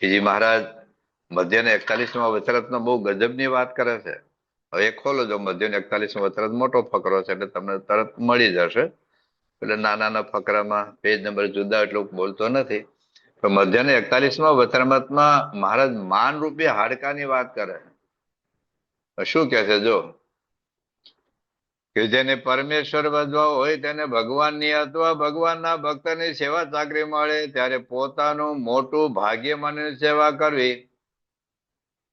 શ્રીજી મહારાજ મધ્યને 41માં વચરાતનો બહુ ગજબની વાત કરે છે. હવે એ ખોલો જો મધ્યને 41માં વચરાત મોટો ફકરો છે એટલે તમને તરત મળી જશે. એટલે નાના ફકરામાં પેજ નંબર જુદા એટલું બોલતો નથી. તો મધ્યને 41માં વચરામૃતમાં મહારાજ માન રૂપી હાડકાની વાત કરે. શું કે છે જો કે જેને પરમેશ્વર વધવા હોય તેને ભગવાનની અથવા ભગવાનના ભક્તની સેવા ચાકરી મળે ત્યારે પોતાનું મોટું ભાગ્ય માનીને સેવા કરવી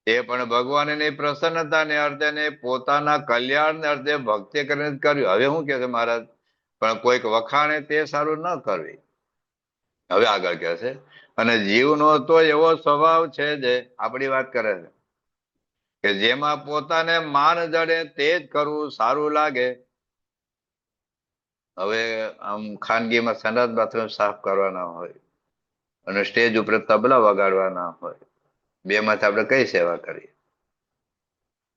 એ પણ ભગવાનની પ્રસન્નતાને અર્થે ને પોતાના કલ્યાણને અર્થે ભક્તિ કરીને કર્યું. હવે શું કે છે મહારાજ? પણ કોઈક વખાણે તે સારું ન કરવી. હવે આગળ કહે છે અને જીવનો તો એવો સ્વભાવ છે જે આપણી વાત કરે છે કે જેમાં પોતાને માન જડે તે જ કરવું સારું લાગે. હવે આમ ખાનગીમાં સંડાસ બાથરૂમ સાફ કરવાના હોય અને સ્ટેજ ઉપર તબલા વગાડવાના હોય, બે માંથી આપણે કઈ સેવા કરીએ?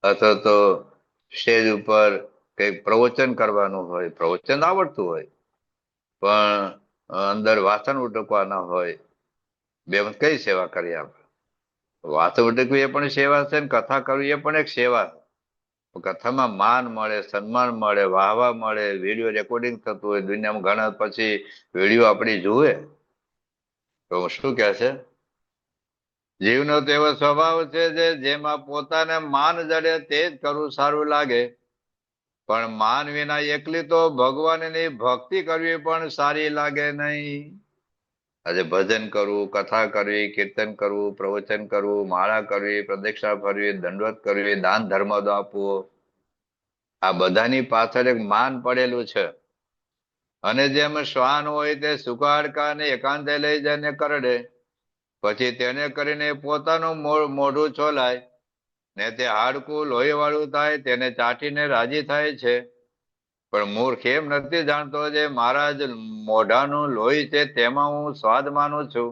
અથવા તો સ્ટેજ ઉપર કઈક પ્રવચન કરવાનું હોય, પ્રવચન આવડતું હોય પણ અંદર વાસણ ઉટકવાના હોય, બે કઈ સેવા કરીએ આપણે? વાસણ ઉટકવી એ પણ સેવા છે ને કથા કરવી એ પણ એક સેવા છે. કથામાં માન મળે, સન્માન મળે, વાહવા મળે, વિડીયો રેકોર્ડિંગ થતું હોય, દુનિયામાં ઘણા પછી વિડીયો આપણી જુએ તો શું કે છે? જીવનો તો એવો સ્વભાવ છે જેમાં પોતાને માન જડે તે જ કરવું સારું લાગે. પણ માન વિના એકલી તો ભગવાનની ભક્તિ કરવી પણ સારી લાગે નહીં. આજે ભજન કરવું, કથા કરવી, કીર્તન કરવું, પ્રવચન કરવું, માળા કરવી, પ્રદક્ષિણા ફરવી, દંડવત કરવી, દાન ધર્મ આપવો, આ બધાની પાછળ એક માન પડેલું છે. અને જેમ શ્વાન હોય તે સુકાડકાને એકાંતે લઈ જઈને કરડે, પછી તેને કરીને પોતાનું મોઢું છોલાય ને તે હાડકું લોહી વાળું થાય તેને ચાટીને રાજી થાય છે. પણ મૂર્ખ એમ નથી જાણતો જે મહારાજ મોઢાનું લોહી છે તેમાં હું સ્વાદ માનું છું.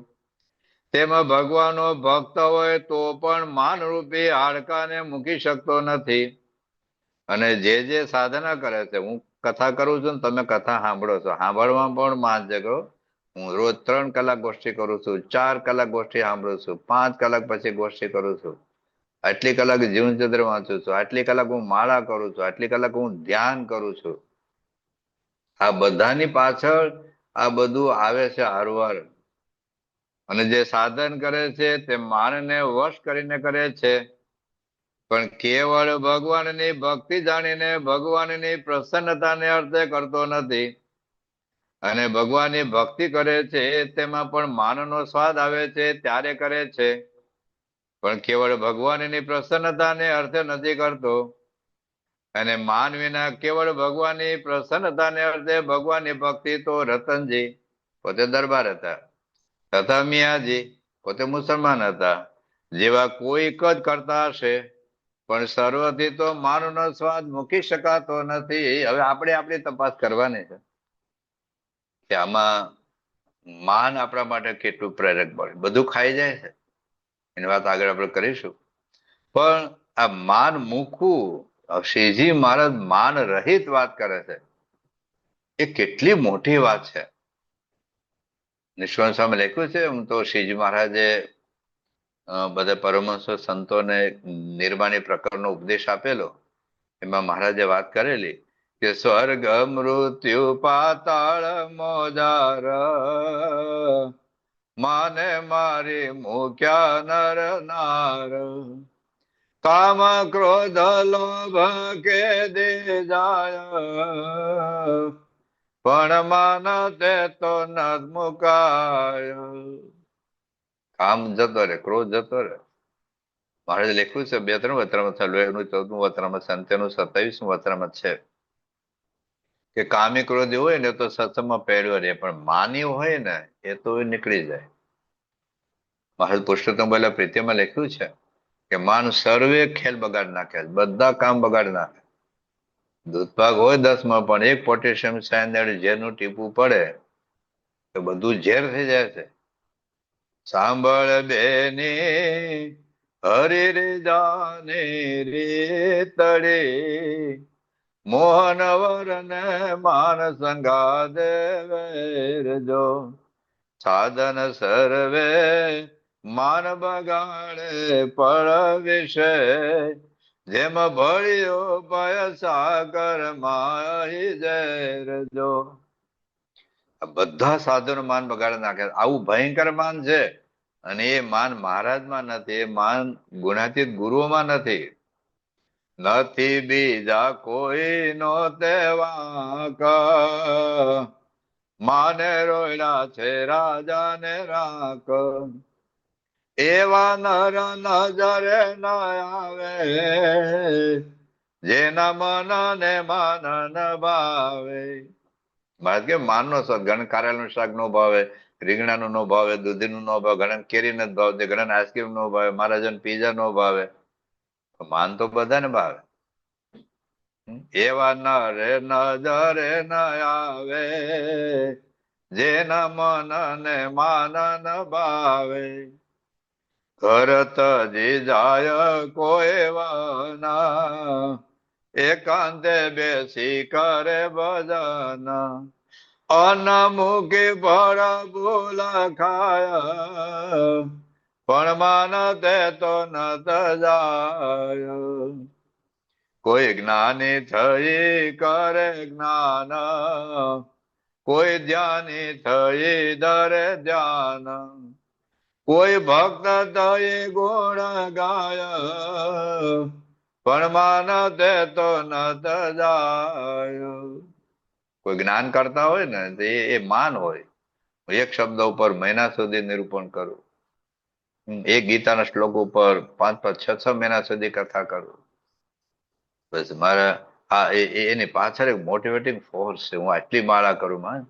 તેમાં ભગવાનનો ભક્ત હોય તો પણ માનરૂપી હાડકાને મૂકી શકતો નથી. અને જે સાધના કરે છે, હું કથા કરું છું ને તમે કથા સાંભળો છો, સાંભળવામાં પણ માન છે. હું રોજ 3 કલાક ગોષ્ઠી કરું છું, 4 કલાક ગોષ્ઠી સાંભળું છું, 5 કલાક પછી ગોષ્ઠી કરું છું, આટલી કલાક જીવનચંદ્ર વાંચું છું, આટલી કલાક હું માળા કરું છું, આટલી કલાક હું ધ્યાન કરું છું. આ બધાની પાછળ આ બધું આવે છે હરવાર. અને જે સાધન કરે છે તે માનને વશ કરીને કરે છે. પણ કેવળ ભગવાનની ભક્તિ જાણીને ભગવાનની પ્રસન્નતાને અર્થે કરતો નથી. અને ભગવાનની ભક્તિ કરે છે તેમાં પણ માનનો સ્વાદ આવે છે ત્યારે કરે છે. પણ કેવળ ભગવાનની પ્રસન્નતાને અર્થે નથી કરતો. અને માન વિના કેવળ ભગવાનની પ્રસન્નતાને અર્થે ભગવાનની ભક્તિ તો રતનજી પોતે દરબાર હતા તથા મિયાજી પોતે મુસલમાન હતા જેવા કોઈક જ કરતા હશે. પણ સર્વથી તો માનનો સ્વાદ મૂકી શકાતો નથી. હવે આપણે આપણી તપાસ કરવાની છે કે આમાં માન આપણા માટે કેટલું પ્રેરક બને. બધું ખાઈ જાય છે એની વાત આગળ આપણે કરીશું. પણ આ માન મૂકવું, શ્રીજી મહારાજ માન રહિત વાત કરે છે, એ કેટલી મોટી વાત છે. નિષ્કાળ સામે લખ્યું છે હું તો શ્રીજી મહારાજે બધા પરમહંસો સંતોને નિર્વાણી પ્રકરણનો ઉપદેશ આપેલો. એમાં મહારાજે વાત કરેલી કે સ્વર્ગ મૃત્યુ પાતાળ મોજાર માને મારી મૂક્યા નર નાર કામ ક્રોધ લોભ કે દે જાય પણ માન તે તો ન મુકાય. કામ જતો રે, ક્રોધ જતો રે. મહારાજે લખ્યું છે 2-3 વચરામૃત છે. લોહીનું 14મું વચરામૃત, સંત્યનું 27મું વચરામૃત છે કે કામી ક્રોધી હોય ને તો સત્સંગમાં પહેર્યો રહે પણ માની હોય ને એ તો નીકળી જાય. મહારાજ પુરુષોત્તમ બોલ્યા પ્રીતિમાં લખ્યું છે કે માન સર્વે ખેલ બગાડ નાખે, બધા કામ બગાડ નાખે. દૂધપાક હોય 10માં પણ એક પોટેશિયમ સાયનાઇડ ઝેરનું ટીપું પડે તો બધું ઝેર થઈ જાય છે. સાંભળ બેની હરી રે જાને રે તળે મોહન વરને માન સંગા દેવેરજો સાધન સર્વે માન બગાડે પળ વિશે, જેમ ભળ્યો પય સાગર માહી ઝેર જો. આ બધા સાધનો માન બગાડી નાખે. આવું ભયંકર માન છે. અને એ માન મહારાજમાં નથી, એ માન ગુણાતીત ગુરુઓમાં નથી. નથી બીજા કોઈ નો તેવાક, માને રોયડા છે રાજા ને રાખ. એવા નર નજરે ન આવે, જેના મન ને માન ન ભાવે. મહારાજ કે માનનો સ્વાદ, ઘણા કારેલાનું શાક નો ભાવે, રીંગણાનું નો ભાવે, દૂધીનું નો ભાવે, ઘણા કેરી નથી ભાવતી, ઘણા આઈસ્ક્રીમ નો ભાવે, મહારાજને પીઝા નો ભાવે. માન તો બધાને ભાવે. એવા નરે નજરે ન આવે, જેના મન ને માન ન ભાવે. કરત જી જાય કોઈ વના, એકાંતે બેસી કરે ભજન. અનમુખી ફળ ભૂલ ખાય, પણ માન તે તો નત જાય. કોઈ જ્ઞાની થઈ કરે જ્ઞાન, કોઈ ધ્યાની થઈ ધરે ધ્યાન. કોઈ ભક્ત થઈ ગુણ ગાય, પણ માન તે તો નત જાય. કોઈ જ્ઞાન કરતા હોય ને એ માન હોય. એક શબ્દ ઉપર મહિના સુધી નિરૂપણ કરું, એક ગીતાના શ્લોક ઉપર 5-5, 6-6 મહિના સુધી કથા કરું. બસ મારા એની પાછળ એક મોટિવેટિંગ ફોર્સ છે. હું આટલી માળા કરું માં.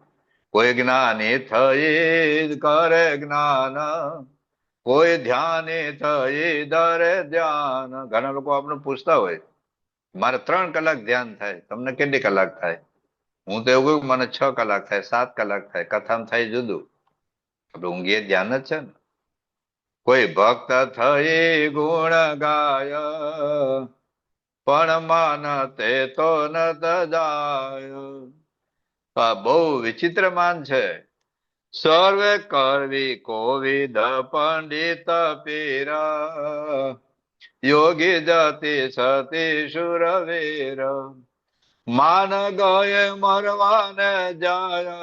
કોઈ જ્ઞાની થઈ કરે જ્ઞાન, કોઈ ધ્યાની થઈ ધરે ધ્યાન. ઘણા લોકો આપણે પૂછતા હોય, મારે 3 કલાક ધ્યાન થાય, તમને કેટલી કલાક થાય? હું તો એવું કહું, મને 6 કલાક થાય, 7 કલાક થાય. કથામાં થાય જુદું, આપણે ઊંઘીએ ધ્યાન જ છે ને. કોઈ ભક્ત થઈ ગુણ ગાય, પણ માન તે તો નત જાય. આ બહુ વિચિત્ર માન છે. સર્વે કરવી કોવિદ પંડિત પીરા, યોગી જતિ સતી શુરવીર. માન ગયે મરવાને જાય,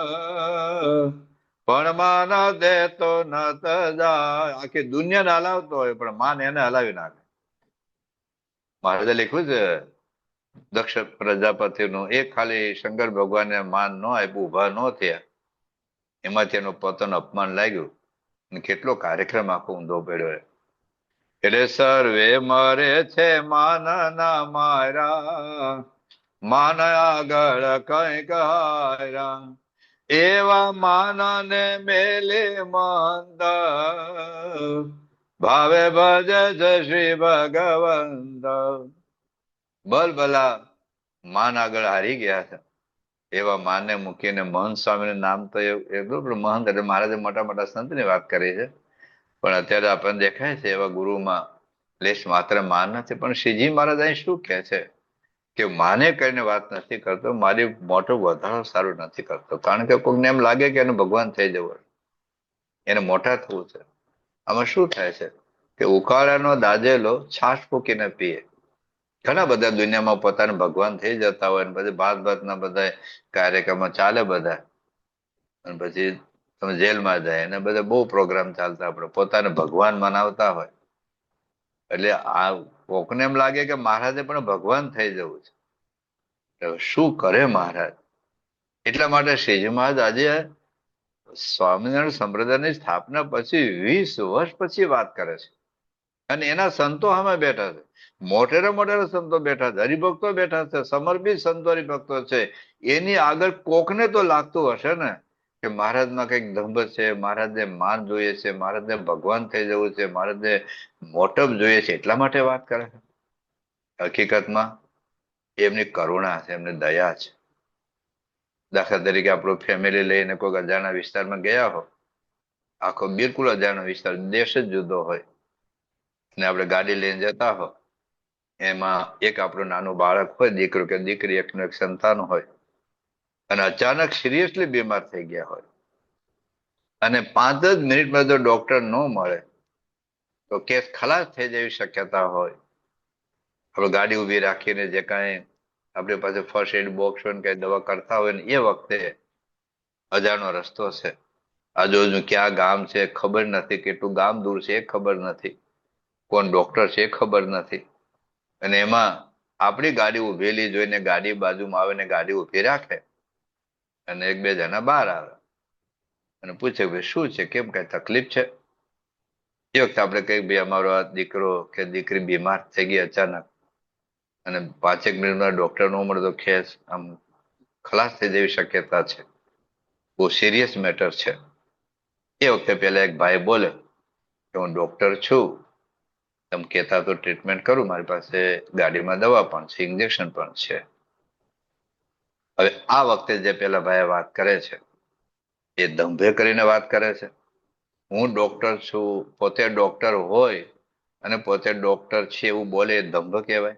પણ માન દે તો નત જાય. આખી દુનિયાને હલાવતો હોય પણ માન એને હલાવી નાખે. મહારાજે લખ્યું છે દક્ષ પ્રજાપતિનું, એક ખાલી શંકર ભગવાનને માન ન આપ્યું, ઉભા ન થયા, એમાંથી એનું પોતાનું અપમાન લાગ્યું અને કેટલો કાર્યક્રમ આખો ઊંધો પડ્યો. એટલે સર્વે મરે છે માન ના મારા, માન આગળ કઈક હારા. એવા માનને મેલે મંદ, ભાવે ભજે છે શ્રી ભગવંત. ભલા માન આગળ હારી ગયા છે. એવા માનને મૂકીને મહંત સ્વામીનું નામ તો એવું મહંત એટલે મહારાજે મોટા મોટા સંતની વાત કરી છે. પણ અત્યારે આપણને દેખાય છે એવા ગુરુમાં લેશ માત્ર માન નથી. પણ શ્રીજી મહારાજ અહીં શું કહે છે કે માને કરીને વાત નથી કરતો, મારી મોટો વધારો સારું નથી કરતો. કારણ કે કોઈને એમ લાગે કે એનું ભગવાન થઈ જવું, એને મોટા થવું છે. આમાં શું થાય છે કે ઉકાળાનો દાજેલો છાશ ફૂકીને પીએ. ઘણા બધા દુનિયામાં પોતાને ભગવાન થઈ જતા હોય, પછી ભાતના બધા કાર્યક્રમો ચાલે બધા, અને પછી તમે જેલમાં જાય અને બધા બહુ પ્રોગ્રામ ચાલતા, આપણે પોતાને ભગવાન મનાવતા હોય. એટલે આ કોકને એમ લાગે કે મહારાજે પણ ભગવાન થઈ જવું છે. શું કરે મહારાજ? એટલા માટે શ્રીજી મહારાજ આજે સ્વામિનારાયણ સંપ્રદાયની સ્થાપના પછી 20 વર્ષ પછી વાત કરે છે. અને એના સંતો સામે બેઠા છે, મોટેરા મોટેરા સંતો બેઠા છે, હરિભક્તો બેઠા છે, સમર્પિત સંતો હરિભક્તો છે. એની આગળ કોકને તો લાગતું હશે ને કે મહારાજમાં કઈક દંભ છે, મહારાજને માન જોઈએ છે, મહારાજને ભગવાન થઈ જવું છે, મહારાજને મોટપ જોઈએ છે, એટલા માટે વાત કરે છે. હકીકતમાં એમની કરુણા છે, એમની દયા છે. દાખલા તરીકે આપણું ફેમિલી લઈને કોઈ અજાણા વિસ્તારમાં ગયા હો, આખો બિલકુલ અજાણો વિસ્તાર, દેશ જ જુદો હોય, અને આપણે ગાડી લઈને જતા હો, એમાં એક આપણું નાનું બાળક હોય, દીકરો કે દીકરી, એકનું એક સંતાન હોય, અને અચાનક સિરિયસલી બીમાર થઈ ગયા હોય, અને 5 જ મિનિટમાં જો ડોક્ટર ન મળે તો કેસ ખલાસ થઈ જવી શક્યતા હોય. આપણે ગાડી ઉભી રાખીને જે કાંઈ આપણી પાસે ફર્સ્ટ એડ બોક્સ હોય ને કઈ દવા કરતા હોય ને એ વખતે અજાણો રસ્તો છે, આજુબાજુ ક્યાં ગામ છે ખબર નથી, કેટલું ગામ દૂર છે એ ખબર નથી, કોણ ડોક્ટર છે એ ખબર નથી, અને એમાં આપણી ગાડી ઉભેલી જોઈને ગાડી બાજુમાં આવે ને ગાડી ઉભી રાખે અને એક બે જણા બહાર આવે અને પૂછે ભાઈ શું છે, કેમ કઈ તકલીફ છે. એ વખતે આપણે કઈ ભાઈ અમારો આ દીકરો કે દીકરી બીમાર થઈ ગઈ અચાનક અને 5 મિનિટમાં ડોક્ટર ન મળે તો ખેસ આમ ખલાસ થઈ જવી શક્યતા છે, બહુ સિરિયસ મેટર છે. એ વખતે પેલા એક ભાઈ બોલે કે હું ડોક્ટર છું, તમે કહેતા તો ટ્રીટમેન્ટ કરું, મારી પાસે ગાડીમાં દવા પણ છે, ઇન્જેક્શન પણ છે. હવે આ વખતે જે પેલા ભાઈ વાત કરે છે એ દંભે કરીને વાત કરે છે. હું ડોક્ટર છું, પોતે ડોક્ટર હોય અને પોતે ડોક્ટર છે એવું બોલે એ દંભ કહેવાય?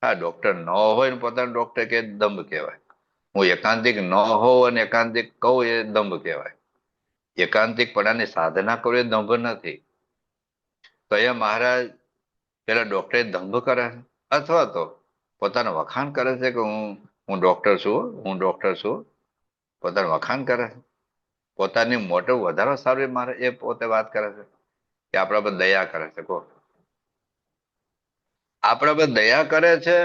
હા, ડોક્ટર ન હોય ને પોતાનું ડોક્ટર કે દંભ કહેવાય. હું એકાંતિક ન હોઉં અને એકાંતિક કહું એ દંભ કહેવાય. એકાંતિક પણાની સાધના કરું એ દંભ નથી. તો અહીંયા મહારાજ પેલા ડોક્ટરે દંભ કરે છે અથવા તો પોતાનું વખાણ કરે છે કે હું ડોક્ટર છું, હું ડોક્ટર છું, પોતાનું વખાણ કરે છે. પોતાની મોટો વધારો સારું મારે એ પોતે વાત કરે છે કે આપણા પર દયા કરે છે. કહો, આપણા પર દયા કરે છે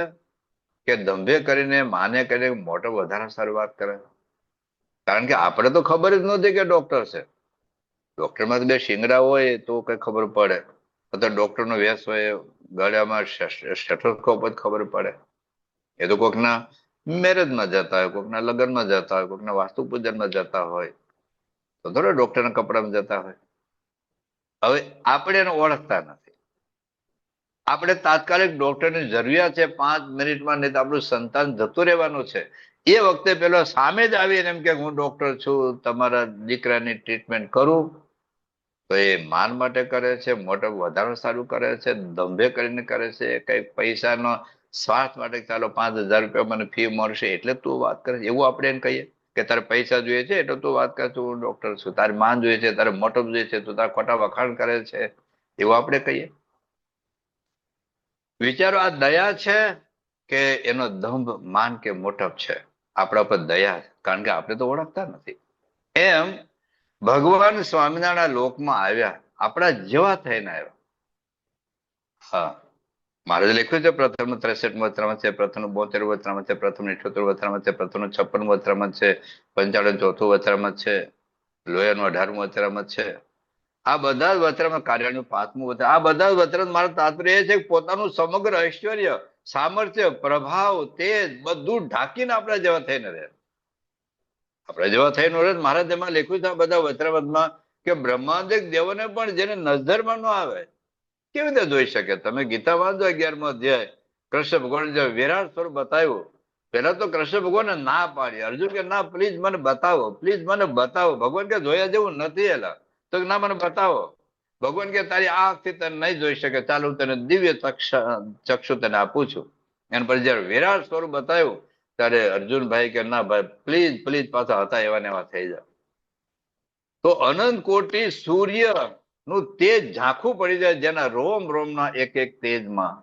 કે દંભે કરીને માને કરીને મોટો વધારો સારું વાત કરે? કારણ કે આપણે તો ખબર જ નહોતી કે ડોક્ટર છે. ડોક્ટરમાં તો બે શિંગડા હોય તો કઈ ખબર પડે, અથવા ડોક્ટરનો વેશ હોય, ગળામાં સ્ટેથોસ્કોપ જ ખબર પડે. એ તો કોકના મેરેજમાં જતા હોય, કોકના લગ્નમાં જતા હોય, કોકના વાસ્તુ પૂજનમાં જતા હોય, તો થોડો ડોક્ટરના કપડામાં જતા હોય. હવે આપણે એને ઓળખતા નથી. આપણે તાત્કાલિક ડોક્ટરની જરૂરિયાત છે 5 મિનિટમાં, નહીં તો આપણું સંતાન જતું રહેવાનું છે. એ વખતે પેલો સામે જ આવીને એમ કે હું ડોક્ટર છું, તમારા દીકરાની ટ્રીટમેન્ટ કરું, તો એ માન માટે કરે છે, મોટો વધારો સારું કરે છે, દંભે કરીને કરે છે, કઈ પૈસાનો સ્વાર્થ માટે ચાલો 5,000 રૂપિયા મને ફી મળશે એટલે તું વાત કરે છે એવું આપણે એને કહીએ કે તારે પૈસા જોઈએ છે એટલે તું વાત કરે તું હું ડોક્ટર છું, તારે માન જોઈએ છે, તારે મોટપ જોઈએ છે, તું તારા ખોટા વખાણ કરે છે એવું આપણે કહીએ? વિચારો, આ દયા છે કે એનો દંભ, માન કે મોટપ છે? આપણા પર દયા, કારણ કે આપણે તો ઓળખતા નથી. એમ ભગવાન સ્વામિનારાયણ લોકમાં આવ્યા, આપણા જેવા થઈને આવ્યા. હા, મારે લખ્યું છે પ્રથમ 63 વત્રામાં છે, પ્રથમ 72 વત્રામાં છે, પ્રથમ 78 વત્રામાં છે, પ્રથમ 56 વત્રામાં છે, 95 ચોથું વત્રામાં છે, લોયાનું 18મું વત્રામાં છે. આ બધા જ વત્રામાં કાર્યનું 5મું વત્ર, આ બધા જ વત્ર મારું તાત્પર્ય એ છે કે પોતાનું સમગ્ર ઐશ્વર્ય, સામર્થ્ય, પ્રભાવ, તેજ બધું ઢાંકીને આપણા જેવા થઈને રહે. આપણે જેવા થઈને રહે. મહારાજ એમાં લખ્યું છે આ બધા વત્રાવતમાં કે બ્રહ્માંડિક દેવોને પણ જેને નજરમાં ન આવે કેવી રીતે જોઈ શકે? તમે ગીતા વાંચો 11મો અધ્યાય, કૃષ્ણ ભગવાન જે વિરાટ સ્વરૂપ બતાવ્યું, પેલા તો કૃષ્ણ ભગવાને ના પાડી, અર્જુન કે ના પ્લીઝ મને બતાવો, પ્લીઝ મને બતાવો. ભગવાન કે જોયા જેવું નથી એલા, તો ના મને બતાવો. ભગવાન કે તારી આંખથી તને નહીં જોઈ શકે, ચાલો હું તને દિવ્ય ચક્ષુ તને આપું છું. એના પછી જયારે વિરાટ સ્વરૂપ બતાવ્યું ત્યારે અર્જુનભાઈ કે ના ભાઈ પ્લીઝ પ્લીઝ, પાછા હતા એવા ને એવા થઈ જાય. તો અનંત કોટી સૂર્ય નું તેજ ઝાંખું પડી જાય, જેના રોમ રોમના એક એક તેજમાં,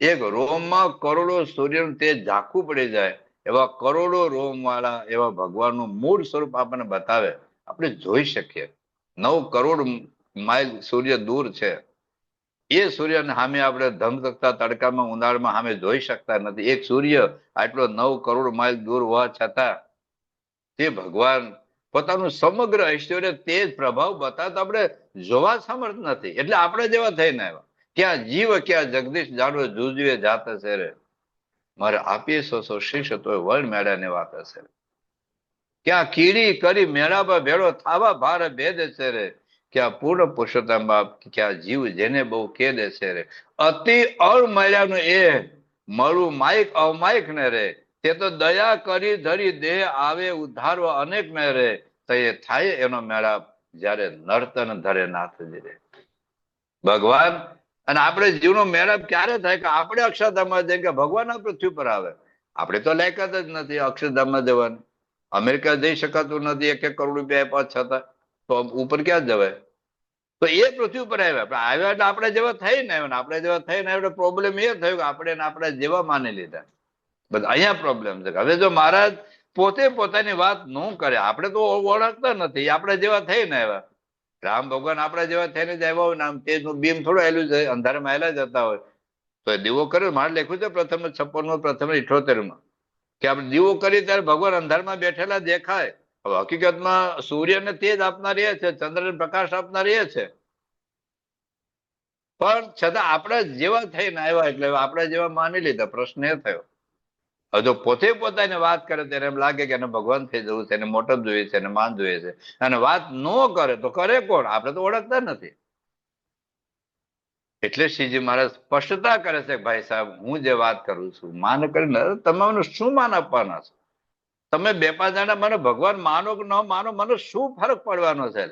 એક રોમમાં કરોડો સૂર્યનું તેજ ઝાંખું પડી જાય, એવા કરોડો રોમ વાળા એવા ભગવાનનું મૂળ સ્વરૂપ આપણને બતાવે, આપણે જોઈ શકીએ. 9 કરોડ માઇલ સૂર્ય દૂર છે. એ સૂર્યને સામે આપણે ધમધકતા તડકામાં ઉનાળામાં સામે જોઈ શકતા નથી. એક સૂર્ય આટલો 9 કરોડ માઇલ દૂર હોવા છતાં તે ભગવાન પોતાનું સમગ્ર ઐશ્વર્ય, તેજ, પ્રભાવ બતાવતા આપણે જોવા સમર્થ નથી. એટલે આપણે જેવા થઈને આવ્યા. ક્યાં જીવ ક્યાં જગદીશ જાણો જુજવે જાત છે રે, મારે આપીએ સો શીશ તો વળ મેળાને વાત હશે. ક્યાં કીડી કરી મેળા પર ભેળો થાવા ભાર ભેદ છે રે, ક્યાં પૂર્ણ પુરુષોત્તમ બાપ, ક્યાં જીવ જેને બહુ કેદ છે રે. અતિ અળમળ્યાનું એ મળું માઇક અવમાઇક ને રે, તે તો દયા કરી ધરી દેહ આવે ઉદ્ધારવા અનેક ને રે, તો એ થાય એનો મેળાપ જયારે નર્તન ધરે નાથજી રે. ભગવાન અને આપણે જીવનો મેળાપ ક્યારે થાય કે આપણે અક્ષરધામમાં જઈએ કે ભગવાન આ પૃથ્વી પર આવે. આપણે તો લાયકાત જ નથી અક્ષરધામમાં જવાની. અમેરિકા જઈ શકાતું નથી, 1-1 કરોડ રૂપિયા આપ્યા છતાં, તો ઉપર ક્યાં જવાય? તો એ પૃથ્વી ઉપર આવ્યા. આવ્યા એટલે આપણે જેવા થઈને આવ્યા, આપણે જેવા થઈને આવ્યા. પ્રોબ્લેમ એ થયો કે આપણે જેવા માની લીધા. બસ અહીંયા પ્રોબ્લેમ છે. હવે જો મહારાજ પોતે પોતાની વાત ન કરે, આપણે તો ઓળખતા નથી, આપણે જેવા થઈને આવ્યા. રામ ભગવાન આપણા જેવા થઈને જ આવ્યા હોય ને, આમ તેજનું બીમ થોડું આવેલું છે, અંધારામાં આવેલા જતા હોય. તો દીવો કર્યો, મારે લખ્યું છે પ્રથમ 56 પ્રથમ 78 કે આપણે દીવો કરીએ ત્યારે ભગવાન અંધારમાં બેઠેલા દેખાય. હવે હકીકતમાં સૂર્યને તેજ આપનાર એ છે, ચંદ્રને પ્રકાશ આપનાર એ છે. પણ છતાં આપણે જેવા થઈને આવ્યા એટલે આપણે જેવા માની લીધા. પ્રશ્ન એ થયો. હવે જો પોતે પોતાની વાત કરે ત્યારે એમ લાગે કે એને ભગવાન થઈ જવું છે, એને મોટપ જોઈએ છે, એને માન જોઈએ છે. અને વાત ન કરે તો કરે કોણ? આપણે તો ઓળખતા નથી. એટલે શ્રીજી મહારાજ સ્પષ્ટતા કરે છે કે ભાઈ સાહેબ, હું જે વાત કરું છું માન કરીને તમે મને શું માન આપવાના છો? તમે 2-5 જણા મને ભગવાન માનો કે ન માનો, મને શું ફરક પડવાનો છે?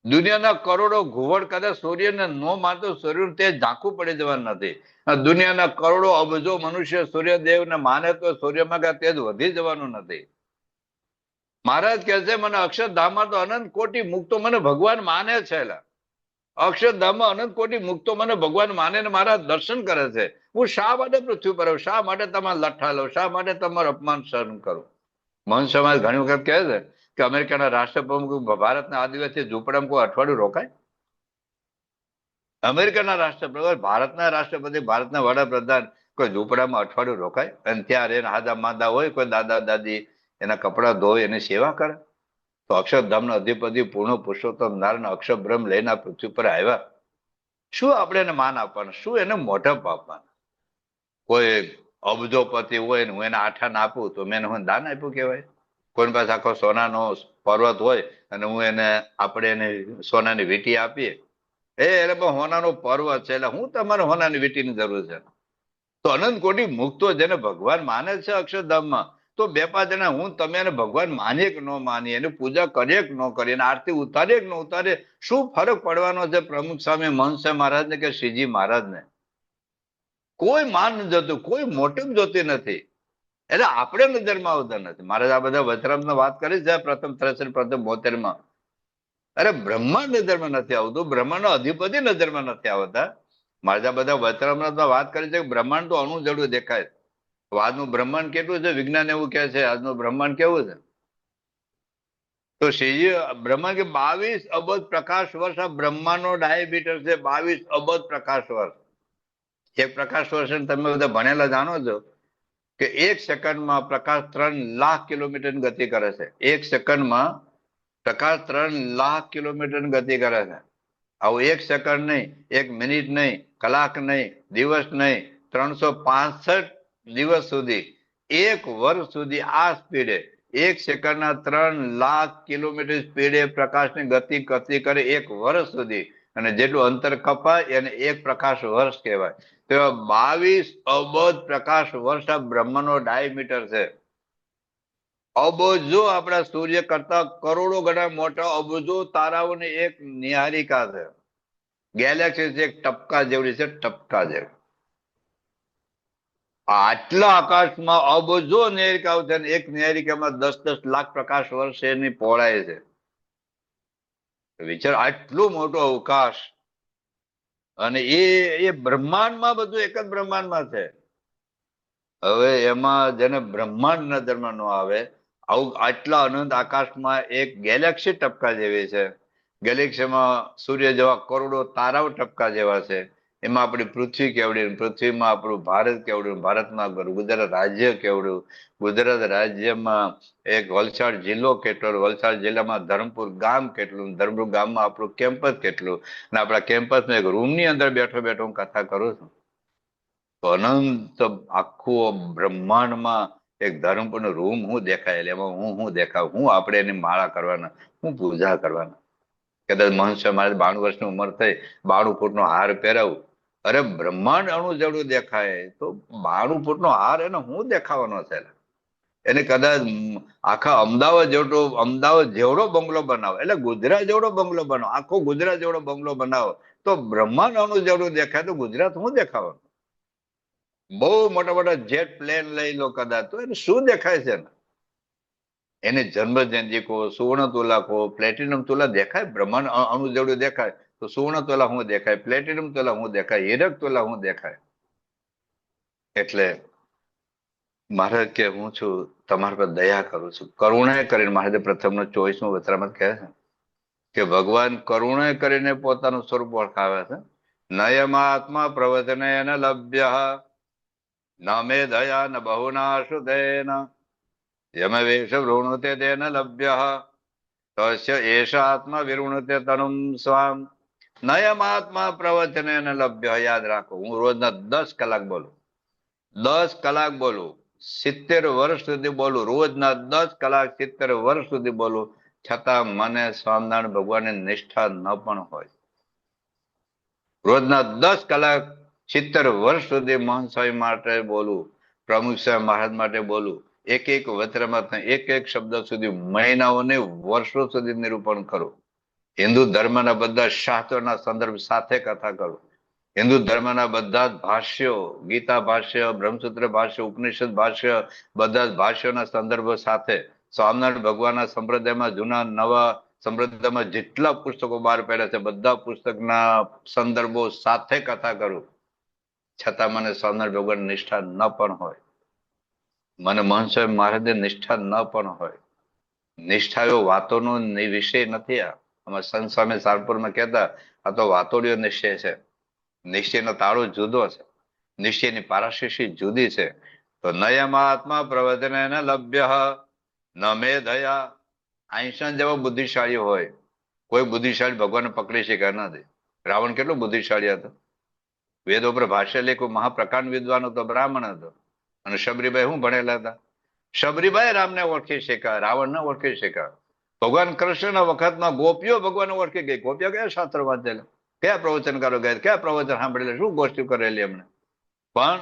દુનિયાના કરોડો ઘુવડ કદાચ સૂર્યને ન માનતો, સૂર્યનું તેજ ઝાંખું પડી જવાનું નથી. દુનિયાના કરોડો અબજો મનુષ્ય સૂર્યદેવને માને તો સૂર્યમાં કે તેજ વધી જવાનું નથી. મહારાજ કહે છે મને અક્ષરધામમાં તો અનંત કોટી મુક્તો મને ભગવાન માને છે. અક્ષરધામમાં અનંત કોટી મુક્તો મને ભગવાન માને ને મારા દર્શન કરે છે. હું શા માટે પૃથ્વી પર આવું? શા માટે તમારા લઠ્ઠા લઉં? શા માટે તમારું અપમાન સહન કરું? મન સમાજ ઘણી વખત કહે છે કે અમેરિકાના રાષ્ટ્રપ્રમુખ ભારતના આદિવાસી ઝૂંપડામાં કોઈ અઠવાડિયું રોકાય? અમેરિકાના રાષ્ટ્રપ્રમુખ, ભારતના રાષ્ટ્રપતિ, ભારતના વડાપ્રધાન કોઈ ઝૂંપડામાં અઠવાડિયું રોકાય અને ત્યાં રહીને હાદા માંદા હોય, કોઈ દાદા દાદી એના કપડા ધોય, એની સેવા કરે? તો અક્ષરધામના અધિપતિ પૂર્ણ પુરુષોત્તમ નારાયણ અક્ષરબ્રહ્મ લઈને પૃથ્વી પર આવ્યા. શું આપણે એને માન આપવાનું? શું એને મોઢપ આપવાનું? કોઈ અબજોપતિ હોય ને હું એને આઠાને આપું તો મેં હું દાન આપ્યું કહેવાય? કોઈની પાસે આખો સોનાનો પર્વત હોય અને હું આપણે એને સોનાની વીંટી આપીએ, એટલે હોનાનો પર્વત છે એટલે હું તમારે હોનાની વીંટીની જરૂર છે? તો અનંત કોટી મુક્તો જેને ભગવાન માને છે અક્ષરધામમાં, તો 2-5 જણા હું તમે એને ભગવાન માનીએ કે ન માનીએ, એની પૂજા કરીએ કે ન કરીએ, એને આરતી ઉતારીએ કે ન ઉતારીએ, શું ફરક પડવાનો છે પ્રમુખ સ્વામી મહંત મહારાજને કે શ્રીજી મહારાજને? કોઈ માન જતું, કોઈ મોટપ જોતી નથી. એટલે આપણે નજરમાં આવતા નથી. મહારાજ આ બધા વચરામની વાત કરી છે પ્રથમ 63 પ્રથમ 72. અરે બ્રહ્માંડ નજરમાં નથી આવતું, બ્રહ્માંડનો અધિપતિ નજરમાં નથી આવતા. મહારાજ બધા વચરામૃતમાં વાત કરી છે કે બ્રહ્માંડ તો અણુ જડું દેખાય. આજનું બ્રહ્માંડ કેટલું છે? વિજ્ઞાન એવું કહે છે આજનું બ્રહ્માંડ કેવું છે? તો શ્રીજી બ્રહ્માંડ કે 22 અબજ પ્રકાશ વર્ષ આ બ્રહ્માંડનો ડાયામીટર છે. 22 અબજ પ્રકાશ વર્ષ. એક પ્રકાશ વર્ષ તમે બધા ભણેલા જાણો છો કે 1 સેકન્ડમાં પ્રકાશ 3 લાખ કિલોમીટરની ગતિ કરે છે. 1 સેકન્ડમાં પ્રકાશ 3 લાખ કિલોમીટરની ગતિ કરે છે. આવું 1 સેકન્ડ નહીં, 1 મિનિટ નહીં, કલાક નહીં, દિવસ નહીં, 365 દિવસ સુધી, 1 વર્ષ સુધી આ સ્પીડે 1 સેકન્ડના 3 લાખ કિલોમીટર સ્પીડે પ્રકાશની ગતિ કરે 1 વર્ષ સુધી. અને જેટલું અંતર કપાય એને 1 પ્રકાશ વર્ષ કહેવાય. તો 22 અબજ પ્રકાશ વર્ષ આ બ્રહ્માંડનો ડાયામીટર છે. અબજો આપણા સૂર્ય કરતા કરોડો ગણા મોટા અબજો તારાઓની એક નિહારિકા છે. ગેલેક્સી છે, એક ટપકા જેવડી છે, ટપકા જેવડી. આટલા આકાશમાં અબજો નિહારિકાઓ છે, એક નિહારિકામાં 10-10 લાખ પ્રકાશ વર્ષ એની પહોળાઈ છે. વિચાર, આટલું મોટો અવકાશ અને એ બ્રહ્માંડમાં બધું એક જ બ્રહ્માંડમાં છે. હવે એમાં જેને બ્રહ્માંડ નજરમાં ન આવે, આવું આટલા અનંત આકાશમાં એક ગેલેક્સી ટપકા જેવી છે. ગેલેક્સીમાં સૂર્ય જેવા કરોડો તારાઓ ટપકા જેવા છે. એમાં આપણી પૃથ્વી કેવડી, પૃથ્વીમાં આપણું ભારત કેવડું, ભારતમાં ગુજરાત રાજ્ય કેવડું, ગુજરાત રાજ્યમાં એક વલસાડ જિલ્લો કેટલો, વલસાડ જિલ્લામાં ધરમપુર ગામ કેટલું, ધરમપુર ગામમાં આપણું કેમ્પસ કેટલું, અને આપણા કેમ્પસમાં એક રૂમની અંદર બેઠો બેઠો હું કથા કરું છું. તો અનંત આખું બ્રહ્માંડમાં એક ધર્મપુરનો રૂમ હું દેખાય, એમાં હું દેખાવ, હું આપણે એની માળા કરવાના, હું પૂજા કરવાના. કદાચ મનુષ્ય મારે 92 વર્ષની ઉંમર થઈ, 92 ફૂટનો હાર પહેરાવું, અરે બ્રહ્માંડ અણુ જેવડું દેખાય તો 92 ફૂટનો હાર એને હું દેખાવાનો છે? એને કદાચ આખા અમદાવાદ જેવડો બંગલો બનાવો, એટલે ગુજરાત જેવડો બંગલો બનાવો, આખો ગુજરાત જેવડો બંગલો બનાવો, તો બ્રહ્માંડ અણુ જેવડું દેખાય તો ગુજરાત હું દેખાવાનું? બહુ મોટા મોટા જેટ પ્લેન લઈ લો કદાચ, તો એને શું દેખાય છે? એને જન્મ જયંતિ કહો, સુવર્ણ તુલા કહો, પ્લેટિનમ તુલા દેખાય, બ્રહ્માંડ અણુ જેવડું દેખાય તો સુવર્ણ તુલા હું દેખાય, પ્લેટિનમ તુલા હું દેખાય, હીરક તુલા હું દેખાય. એટલે મહારાજ કે હું છું તમારા પર દયા કરું છું, કરુણા કરીને. મહારાજે પ્રથમનો 24મો વચરામાં કહે છે કે ભગવાન કરુણા કરીને પોતાનું સ્વરૂપ ઓળખાવે છે. નયમાત્મા પ્રવચને ન લભ્ય ન મે દયા ન બહુના શુતેન યમવેશ વૃણુતે તેન લભ્ય તસ્ય એષ આત્મા વિવૃણુતે તનુમ સ્વામ. નયમાત્મા પ્રવચને ન લભ્ય. યાદ રાખો, હું રોજના 10 કલાક બોલું, 10 કલાક બોલું, 70 વર્ષ સુધી બોલું, રોજના 10 કલાક 70 વર્ષ સુધી બોલું, છતાં મને સ્વામિનારાયણ ભગવાનની નિષ્ઠા ન પણ હોય. રોજના 10 કલાક 70 વર્ષ સુધી મહંત સ્વામી માટે બોલું, પ્રમુખ સ્વામી મહારાજ માટે બોલું, એક એક વચરામાં એક એક શબ્દ સુધી મહિનાઓને વર્ષો સુધી નિરૂપણ કરું. હિન્દુ ધર્મના બધા શાસ્ત્રોના સંદર્ભ સાથે કથા કરું. હિન્દુ ધર્મના બધા જ ભાષ્યો, ગીતા ભાષ્ય, બ્રહ્મસૂત્ર ભાષ્ય, ઉપનિષદ ભાષ્ય, બધા જ ભાષ્યોના સંદર્ભો સાથે સ્વામિનારાયણ ભગવાનના સંપ્રદાયમાં જૂના નવા સંપ્રદાયમાં જેટલા પુસ્તકો બહાર પડ્યા છે બધા પુસ્તકના સંદર્ભો સાથે કથા કરું, છતાં મને સ્વામિનારાયણ ભગવાન નિષ્ઠા ન પણ હોય, મને મહંત સ્વામી મહારાજની નિષ્ઠા ન પણ હોય. નિષ્ઠા એવો વાતોનો વિષય નથી. આમાં સંત સ્વામી સારપુરમાં કહેતા, આ તો વાતોડિયો નિશ્ચય છે. નિશ્ચયનો તાળો જુદો છે, નિશ્ચયની પારાશીશી જુદી છે. તો નયમાત્મા પ્રવચને ન લભ્ય ન મે દયા. આઈન્સ્ટાઈન જેવો બુદ્ધિશાળી હોય, કોઈ બુદ્ધિશાળી ભગવાનને પકડી શક્યા નથી. રાવણ કેટલો બુદ્ધિશાળી હતો, વેદો પર ભાષ્ય લેખો, મહાપ્રકાંડ વિદ્વાન હતો, બ્રાહ્મણ હતો. અને શબરીભાઈ શું ભણેલા હતા? શબરીભાઈ રામને ઓળખી શક્યા, રાવણ ને ઓળખી શક્યા. ભગવાન કૃષ્ણના વખતમાં ગોપીઓ ભગવાન ઓળખી ગઈ. ગોપીઓ કયા શાસ્ત્ર વાંચેલા, કયા પ્રવચનકારો ગયા, કયા પ્રવચન સાંભળેલા, શું ગોષ્ઠી કરેલી એમને. પણ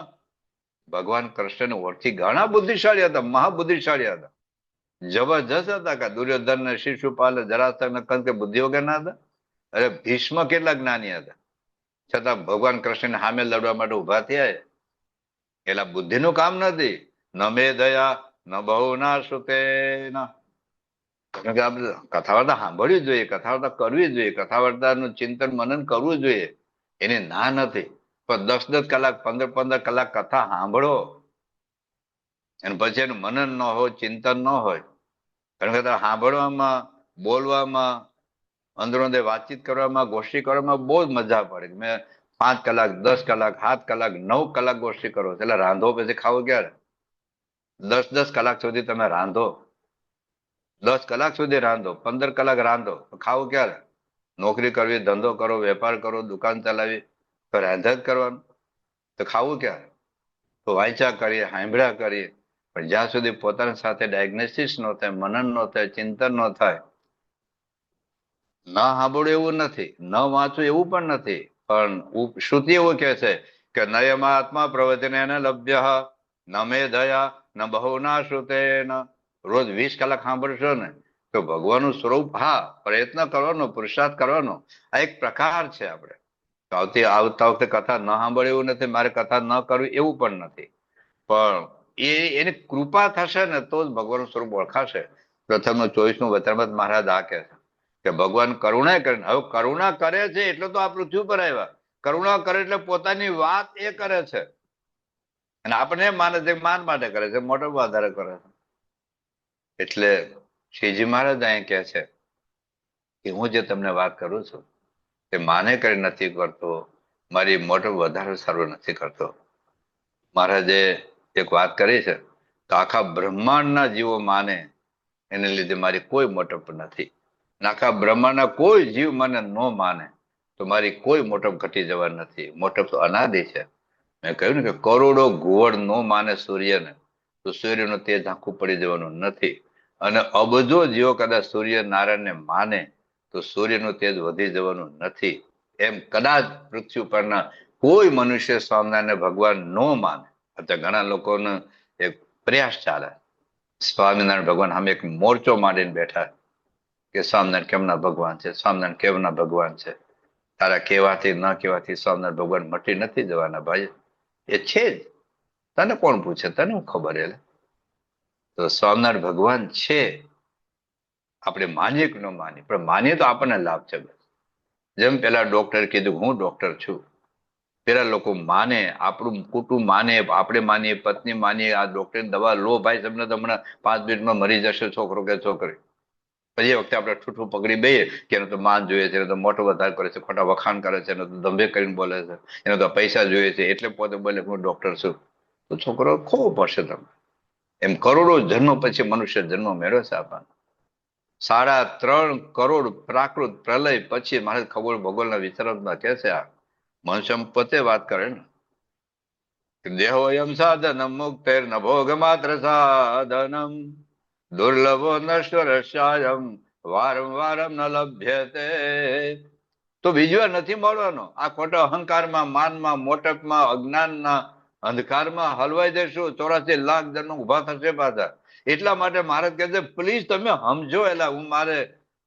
ભગવાન કૃષ્ણને ઓળખી, ઘણા બુદ્ધિશાળી હતા, મહાબુદ્ધિશાળી હતા, જબરજસ્ત હતા. કે દુર્યોધન ને શિશુપાલ જરાસંઘ ને કંસ કે બુદ્ધિ વગર ના હતા? અરે ભીષ્મ કેટલા જ્ઞાની હતા, છતાં ભગવાન કૃષ્ણને સામે લડવા માટે ઉભા થયા. એટલે બુદ્ધિનું કામ નથી. ન મે દયા ન બહુ ના સુતે ના. કારણ કે આપણે કથા વાર્તા સાંભળવી જોઈએ, કથા વાર્તા કરવી જોઈએ, કથા વાર્તાનું ચિંતન મનન કરવું જોઈએ, એની ના નથી. પણ 10-10 કલાક 15-15 કલાક કથા સાંભળો અને પછી એનું મનન ન હોય, ચિંતન ન હોય. કારણ કે સાંભળવામાં, બોલવામાં, અંદરો અંદર વાતચીત કરવામાં, ગોષ્ઠી કરવામાં બહુ જ મજા પડે. મેં 5 કલાક 10 કલાક 7 કલાક 9 કલાક ગોષ્ઠી કરો, એટલે રાંધો પછી ખાવો ક્યારે? 10-10 કલાક સુધી તમે રાંધો, 10 કલાક સુધી રાંધો, 15 કલાક રાંધો, તો ખાવું ક્યારે? નોકરી કરવી, ધંધો કરો, વેપાર કરો, દુકાન ચલાવી, તો રાંધા જ કરવાનું, તો ખાવું ક્યારે? તો વાંચા કરીએ, સાંભળ્યા કરીએ, પણ જ્યાં સુધી પોતાની સાથે ડાયગ્નોસિસ ન થાય, મનન ન થાય, ચિંતન ન થાય. ન સાંભળવું એવું નથી, ન વાંચવું એવું પણ નથી, પણ શ્રુતિ એવું કહે છે કે નયમાત્મા પ્રવચને ન લભ્ય ન મે દયા ન બહુ ના શ્રુતે. રોજ 20 કલાક સાંભળશો ને તો ભગવાનનું સ્વરૂપ, હા, પ્રયત્ન કરવાનો, પુરુષાર્થ કરવાનો, આ એક પ્રકાર છે. આપણે આવતા વખતે કથા ન સાંભળે એવું નથી, મારે કથા ન કરવી એવું પણ નથી, પણ એની કૃપા થશે ને તો જ ભગવાનનું સ્વરૂપ ઓળખાશે. પ્રથમ 24મું વચરામૃત મહારાજ આ કહે છે કે ભગવાન કરુણા કરે. હવે કરુણા કરે છે એટલે તો આ પૃથ્વી પર આવ્યા. કરુણા કરે એટલે પોતાની વાત એ કરે છે, અને આપણે માને છે માન માટે કરે છે, મોટો આધારે કરે છે. એટલે શ્રીજી મહારાજ અહીં કહે છે કે હું જે તમને વાત કરું છું તે માને કરી નથી કરતો, મારી મોટો વધારે સારું નથી કરતો. મહારાજે એક વાત કરી છે તો આખા બ્રહ્માંડના જીવો માને એને લીધે મારી કોઈ મોટપ નથી. આખા બ્રહ્માંડના કોઈ જીવ મને ન માને તો મારી કોઈ મોટપ ઘટી જવા નથી. મોટપ તો અનાદિ છે. મેં કહ્યું ને કે કરોડો ઘુવડ ન માને સૂર્યને તો સૂર્યનું તેજ આખું પડી જવાનું નથી. અને અબજો જીવો કદાચ સૂર્યનારાયણને માને તો સૂર્યનું તેજ વધી જવાનું નથી. એમ કદાચ પૃથ્વી પરના કોઈ મનુષ્ય સ્વામિનારાયણ ભગવાન ન માને. અત્યારે ઘણા લોકોનો એક પ્રયાસ ચાલે, સ્વામિનારાયણ ભગવાન સામે એક મોરચો માંડીને બેઠા કે સ્વામિનારાયણ કેમના ભગવાન છે, સ્વામિનારાયણ કેમના ભગવાન છે. તારા કહેવાથી ન કહેવાથી સ્વામિનારાયણ ભગવાન મટી નથી જવાના ભાઈ, એ છે જ. તને કોણ પૂછે, તને હું ખબર? એટલે તો સ્વામિનારાયણ ભગવાન છે, આપણે માનીએ કે ન માનીએ, પણ માનીએ તો આપણને લાભ છે. જેમ પેલા ડોક્ટર કીધું હું ડોક્ટર છું, પેલા લોકો માને, આપણું કુટુંબ માને, આપણે માનીએ, પત્ની માનીએ, આ ડોક્ટરની દવા લો ભાઈ, તમને તો હમણાં 5 મિનિટમાં મરી જશે છોકરો કે છોકરી. પછી એ વખતે આપણે ઠૂઠું પકડી દઈએ કે એને તો માન જોઈએ છે, એને તો મોટો વધારે કરે છે, ખોટા વખાણ કરે છે, એને તો દંભે કરીને બોલે છે, એને તો પૈસા જોઈએ છે, એટલે પોતે બોલે હું ડોક્ટર છું. તો છોકરો ખોવો પડશે તમે. એમ કરોડો જન્મ પછી મનુષ્ય જન્મ મેળવે છે આપણને. 3.5 કરોડ પ્રાકૃત પ્રલય પછી મારે ખગોળ ભગોળના વિચારોમાં કે છે, આ મનુષ્ય પોતે વાત કરે ને, દેહોયમ સાધનમ મુક્તેર ન ભોગ માત્ર સાધનમ દુર્લભો નશ્વરસ્યાયમ વારંવારમ ન લભ્યતે. તો બીજી વાર નથી મળવાનો. આ ખોટા અહંકારમાં, માનમાં, મોટપમાં, અજ્ઞાનના અંધકારમાં હલવાઈ જશું, 84 લાખ જન્મ ઉભા થશે પાછા. એટલા માટે મહારાજ કહે છે પ્લીઝ તમે સમજો. એલા હું મારે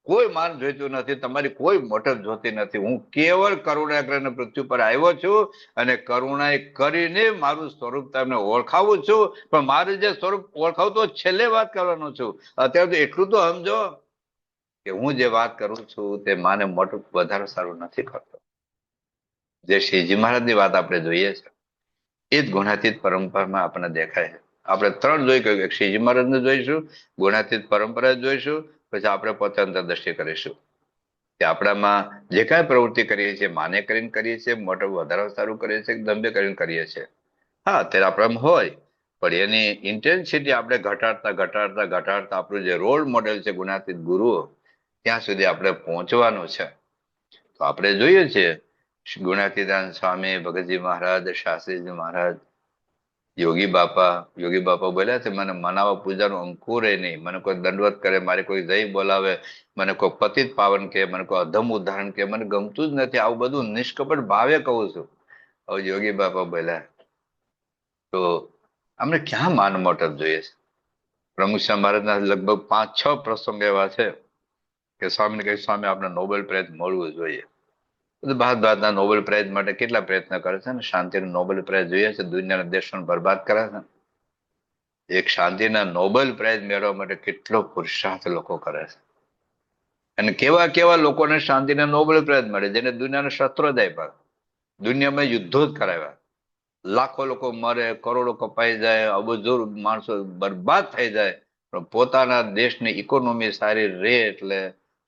કોઈ માન જોઈતું નથી, તમારી કોઈ મોટપ જોતી નથી. હું કેવળ કરુણા કરીને પૃથ્વી પર આવ્યો છું અને કરુણા કરીને મારું સ્વરૂપ તમને ઓળખાવું છું. પણ મારું જે સ્વરૂપ ઓળખાવું તો છેલ્લે વાત કરવાનો છું. અત્યારે તો એટલું તો સમજો કે હું જે વાત કરું છું તે માને મોટું વધારે સારું નથી કરતો. જે શ્રીજી મહારાજની વાત આપણે જોઈએ છે એ જ ગુણાતીત પરંપરામાં આપણને દેખાય છે. આપણે 3 જોઈ ગયું, શ્રીજી મહારાજને જોઈશું, ગુણાતીત પરંપરા જોઈશું, પછી આપણે પોતે અંતરદ્રષ્ટિ કરીશું કે આપણામાં જે કાંઈ પ્રવૃત્તિ કરીએ છીએ માને કરીને કરીએ છીએ, મોટું વધારે સારું કરીએ છીએ, દંભે કરીને કરીએ છીએ. હા, અત્યારે આપણામાં હોય, પણ એની ઇન્ટેન્સિટી આપણે ઘટાડતા ઘટાડતા ઘટાડતા આપણું જે રોલ મોડેલ છે ગુણાતીત ગુરુઓ, ત્યાં સુધી આપણે પહોંચવાનું છે. તો આપણે જોઈએ છીએ ગુણાતીતાનંદ સ્વામી, ભગતજી મહારાજ, શાસ્ત્રીજી મહારાજ, યોગી બાપા બોલ્યા છે, મને મનાવા પૂજાનું અંકુર નહીં. મને કોઈ દંડવત કરે, મારે કોઈ જય બોલાવે, મને કોઈ પતિત પાવન કે, મને કોઈ અધમ ઉદાહરણ કે, મને ગમતું જ નથી. આવું બધું નિષ્કપટ ભાવે કહું છું. હવે યોગી બાપા બોલ્યા તો અમને ક્યાં માન મોટપ જોઈએ છે? પ્રમુખ સ્વામી મહારાજના લગભગ 5-6 પ્રસંગ એવા છે કે સ્વામીને કહ્યું સ્વામી આપણે નોબેલ પ્રાઇઝ મળવું જોઈએ. ભારતના નોબેલ પ્રાઇઝ માટે કેટલા પ્રયત્ન કરે છે ને, શાંતિનો નોબેલ પ્રાઇઝ જોઈએ છે, દુનિયાના દેશોને બરબાદ કરે છે. એક શાંતિના નોબેલ પ્રાઇઝ મેળવવા માટે કેટલો પુરુષાર્થ લોકો કરે છે. અને કેવા કેવા લોકોને શાંતિના નોબેલ પ્રાઇઝ મળે, જેને દુનિયાના શસ્ત્રો જ આપ્યા, દુનિયામાં યુદ્ધો જ કરાવ્યા, લાખો લોકો મરે, કરોડો કપાઈ જાય, અબજો માણસો બરબાદ થઈ જાય, પણ પોતાના દેશની ઇકોનોમી સારી રહે એટલે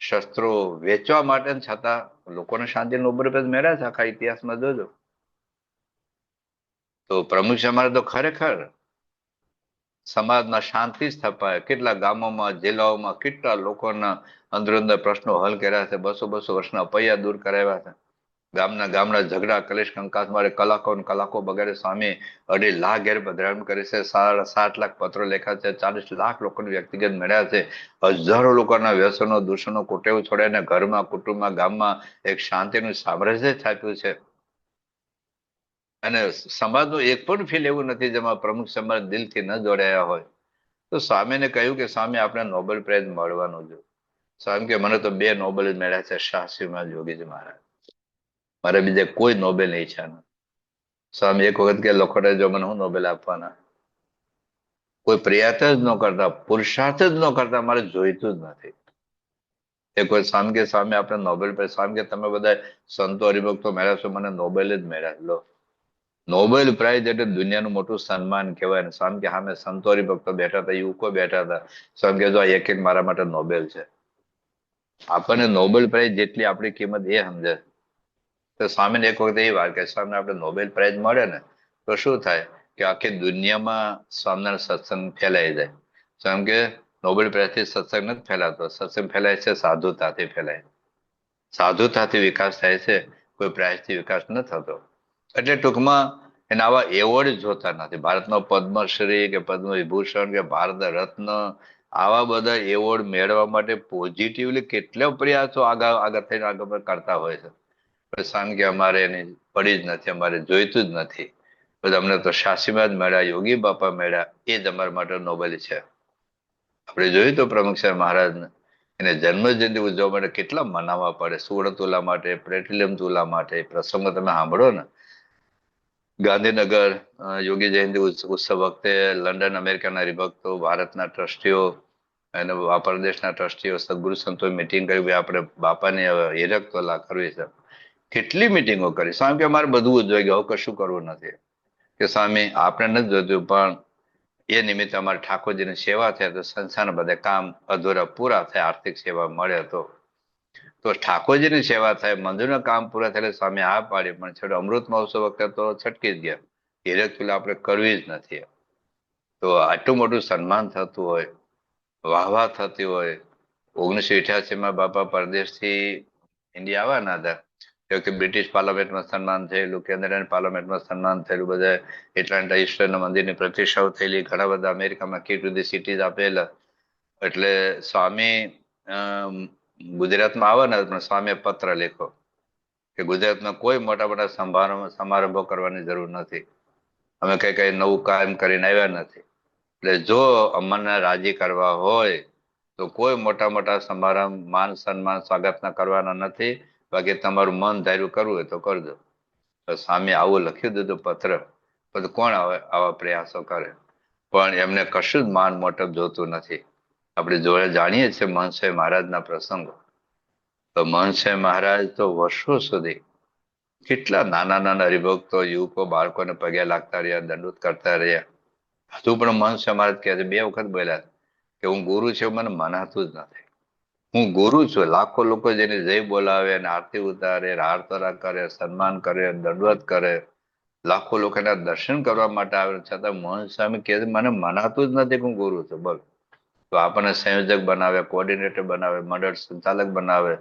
શસ્ત્રો વેચવા માટે છતાં લોકોને શાંતિ નોબેલ પ્રાઇઝ મળ્યા છે. આખા ઇતિહાસમાં જોજો તો પ્રમુખ અમારે તો ખરેખર સમાજમાં શાંતિ સ્થપાય, કેટલા ગામોમાં, જિલ્લાઓમાં કેટલા લોકોના અંદર અંદર પ્રશ્નો હલ કર્યા છે, 200 વર્ષના પૈયા દૂર કરાવ્યા છે. ગામના ઝઘડા, કલેશ કંકાસ મારે કલાકો ને કલાકો બગાડે. સ્વામી 2.5 લાખ ઘેર પધરામણી કરે છે, 7 લાખ પત્રો લેખા છે, 40 લાખ લોકોને વ્યક્તિગત મળ્યા છે, હજારો લોકોના વ્યસનો દૂષણો કુટેવ છોડ્યાને ઘરમાં, કુટુંબમાં, ગામમાં એક શાંતિનું સામ્રાજ્ય સ્થાપ્યું છે. અને સમાજનું એક પણ ફીલ એવું નથી જેમાં પ્રમુખ સમાજ દિલથી ન જોડાયા હોય. તો સ્વામીને કહ્યું કે સ્વામી આપણે નોબેલ પ્રાઇઝ મળવાનું છે. સ્વામી કે મને તો 2 નોબેલ મળ્યા છે, શાસ્ત્રીમાં યોગીજી મહારાજ, મારે બીજે કોઈ નોબેલ ઈચ્છા નથી. સ્વામી એક વખત કે લખોટા જો મને હું નોબેલ આપવાના, કોઈ પ્રયાસ જ ન કરતા, પુરુષાર્થ જ ન કરતા, મારે જોઈતું જ નથી. એ કોઈ સ્વામી કે સ્વામી આપણે નોબેલ પ્રાઇઝ, સ્વામી કે તમે બધા સંતો હરિભક્તો મેળવશો, મને નોબેલ જ મેળવ્યા. લો, નોબેલ પ્રાઇઝ એટલે દુનિયાનું મોટું સન્માન કહેવાય ને. સ્વામી કે હા મેં સંતો હરિભક્તો બેઠા હતા, યુવકો બેઠા હતા. સ્વામી કે જો એક એક મારા માટે નોબેલ છે. આપણને નોબેલ પ્રાઇઝ જેટલી આપણી કિંમત એ સમજે. તો સ્વામીને એક વખત એ વાત કે સ્વામીને આપણે નોબેલ પ્રાઇઝ મળે ને તો શું થાય કે આખી દુનિયામાં સ્વામિનારાયણ સત્સંગ ફેલાઈ જાય. સ્વામી કે નોબેલ પ્રાઇઝથી સત્સંગ નથી ફેલાતો, સત્સંગ ફેલાય છે સાધુતાથી ફેલાય. સાધુતાથી વિકાસ થાય છે, કોઈ પ્રાઇઝથી વિકાસ ન થતો. એટલે ટૂંકમાં એના આવા એવોર્ડ જોતા નથી. ભારતનો પદ્મશ્રી કે પદ્મ વિભૂષણ કે ભારત રત્ન, આવા બધા એવોર્ડ મેળવવા માટે પોઝિટિવલી કેટલા પ્રયાસો આગળ થઈને આગળ કરતા હોય છે. સ્વામી કે અમારે એની પડી જ નથી, અમારે જોઈતું જ નથી. બધા અમને તો શાસ્ત્રીમાં જ મળ્યા, યોગી બાપા મળ્યા, એ જ અમારા માટે નોબેલ છે. આપણે જોયું તો પ્રમુખ સાહેબ મહારાજને એને જન્મજયંતિ ઉજવવા માટે કેટલા મનાવવા પડે. 16 તુલા માટે, પ્લેટિનમ તુલા માટે પ્રસંગો તમે સાંભળો ને, ગાંધીનગર યોગી જયંતિ ઉત્સવ વખતે લંડન અમેરિકાના હરિભક્તો, ભારતના ટ્રસ્ટીઓ અને આ પ્રદેશના ટ્રસ્ટીઓ સદગુરુ સંતો મિટિંગ કરી આપણે બાપાની હિરક તોલા કરવી છે. કેટલી મિટિંગો કરી. સ્વામી કે અમારે બધું જોઈ ગયું, હવે કશું કરવું નથી. કે સ્વામી આપણે નથી જોતું, પણ એ નિમિત્તે અમારે ઠાકોરજીની સેવા થાય તો સંસારના બધા કામ અધૂરા પૂરા થાય, આર્થિક સેવા મળે તો ઠાકોરજીની સેવા થાય, મંદિરના કામ પૂરા થાય. સ્વામી હા પાડી, પણ છેલ્લો અમૃત મહોત્સવ વખતે તો છટકી જ ગયા. હિરક તુલા આપણે કરવી જ નથી. તો આટલું મોટું સન્માન થતું હોય, વાહવા થતી હોય. 1988માં બાપા પરદેશથી ઇન્ડિયા આવવાના હતા. કે બ્રિટિશ પાર્લામેન્ટમાં સન્માન થયેલું, કેનેડિયન પાર્લામેન્ટમાં સન્માન થયેલું, બધા એટલાન્ટા ઈસ્ટરના મંદિરની પ્રતિષ્ઠાઓ થયેલી, ઘણા બધા અમેરિકામાં કિટ બધી સિટીઝ આપેલા. એટલે સ્વામી ગુજરાતમાં આવે ને પણ સ્વામીએ પત્ર લખ્યો કે ગુજરાતમાં કોઈ મોટા મોટા સમારંભો કરવાની જરૂર નથી. અમે કઈ નવું કામ કરીને આવ્યા નથી. એટલે જો અમને રાજી કરવા હોય તો કોઈ મોટા મોટા સમારંભ, માન સન્માન, સ્વાગતના કરવાના નથી. બાકી તમારું મન ધાર્યું કરવું હોય તો કરજો. તો સ્વામી આવું લખ્યું દીધું પત્ર. બધું કોણ આવા પ્રયાસો કરે? પણ એમને કશું જ માન મોટપ જોતું નથી. આપણે જોડે જાણીએ છીએ મહંત મહારાજના પ્રસંગો. તો મહંત મહારાજ તો વર્ષો સુધી કેટલા નાના નાના હરિભક્તો, યુવકો, બાળકોને પગે લાગતા રહ્યા, દંડોત કરતા રહ્યા. હજુ પણ મહંત મહારાજ કહે છે, 2 વખત બોલ્યા કે હું ગુરુ છું, મને મનાતું જ નથી. હું ગુરુ છું. લાખો લોકો જેની જય બોલાવે અને આરતી ઉતારે, હાર તોરા કરે, સન્માન કરે, દંડવત કરે, લાખો લોકો એના દર્શન કરવા માટે આવે, છતાં મોહન સ્વામી કહે છે મને મનાતું જ નથી કે હું ગુરુ છું. બોલ. તો આપણને સંયોજક બનાવે, કોઓર્ડિનેટર બનાવે, મંડળ સંચાલક બનાવે,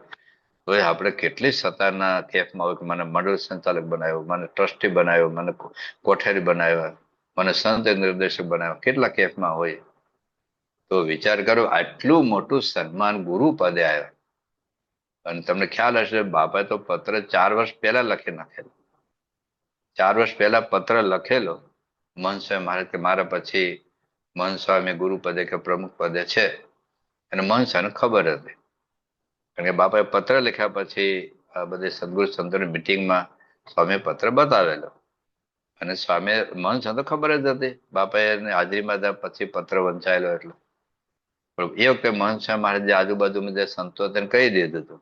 તો આપણે કેટલી સત્તાના કેફમાં હોય કે મને મંડળ સંચાલક બનાવ્યો, મને ટ્રસ્ટી બનાવ્યો, મને કોઠારી બનાવ્યા, મને સંત નિર્દેશક બનાવ્યો, કેટલા કેફમાં હોય. તો વિચાર કરો, આટલું મોટું સન્માન ગુરુ પદે આવ્યા. અને તમને ખ્યાલ હશે, બાપાએ તો પત્ર 4 વર્ષ પહેલા લખી નાખેલો. 4 વર્ષ પહેલા પત્ર લખેલો મહંત સ્વામી મહારાજ કે મારા પછી મહંત સ્વામી ગુરુ પદે કે પ્રમુખ પદે છે. અને મહંત સ્વામીને ખબર હતી. કારણ કે બાપાએ પત્ર લખ્યા પછી આ બધી સદગુરુ સંતોની મિટિંગમાં સ્વામીએ પત્ર બતાવેલો. અને સ્વામી મહંત સ્વામી તો ખબર જ હતી. બાપાએ હાજરીમાં પછી પત્ર વંચાયેલો એટલે. પણ એ વખતે મહંત સ્વામી મહારાજે આજુબાજુમાં જે સંતો તેને કહી દીધું હતું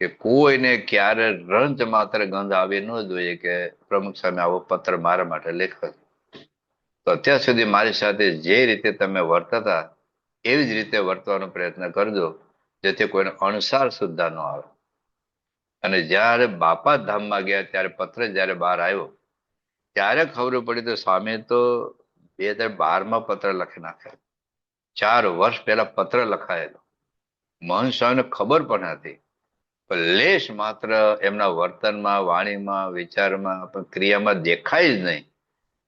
કે કોઈને ક્યારે રંજ માત્ર ગંધ આવી ન જોઈએ કે પ્રમુખ સ્વામી આવો પત્ર મારા માટે લખ્યો. તો અત્યાર સુધી મારી સાથે જે રીતે તમે વર્તતા એવી જ રીતે વર્તવાનો પ્રયત્ન કરજો, જેથી કોઈને અણસાર સુદ્ધા ન આવે. અને જ્યારે બાપા ધામમાં ગયા ત્યારે પત્ર જ્યારે બહાર આવ્યો ત્યારે ખબર પડી તો સ્વામી તો 2012માં પત્ર લખી નાખ્યો. 4 વર્ષ પહેલા પત્ર લખાયેલો. મહંત સ્વામીને ખબર પણ હતી, પણ લેશ માત્ર એમના વર્તનમાં, વાણીમાં, વિચારમાં, ક્રિયામાં દેખાય જ નહીં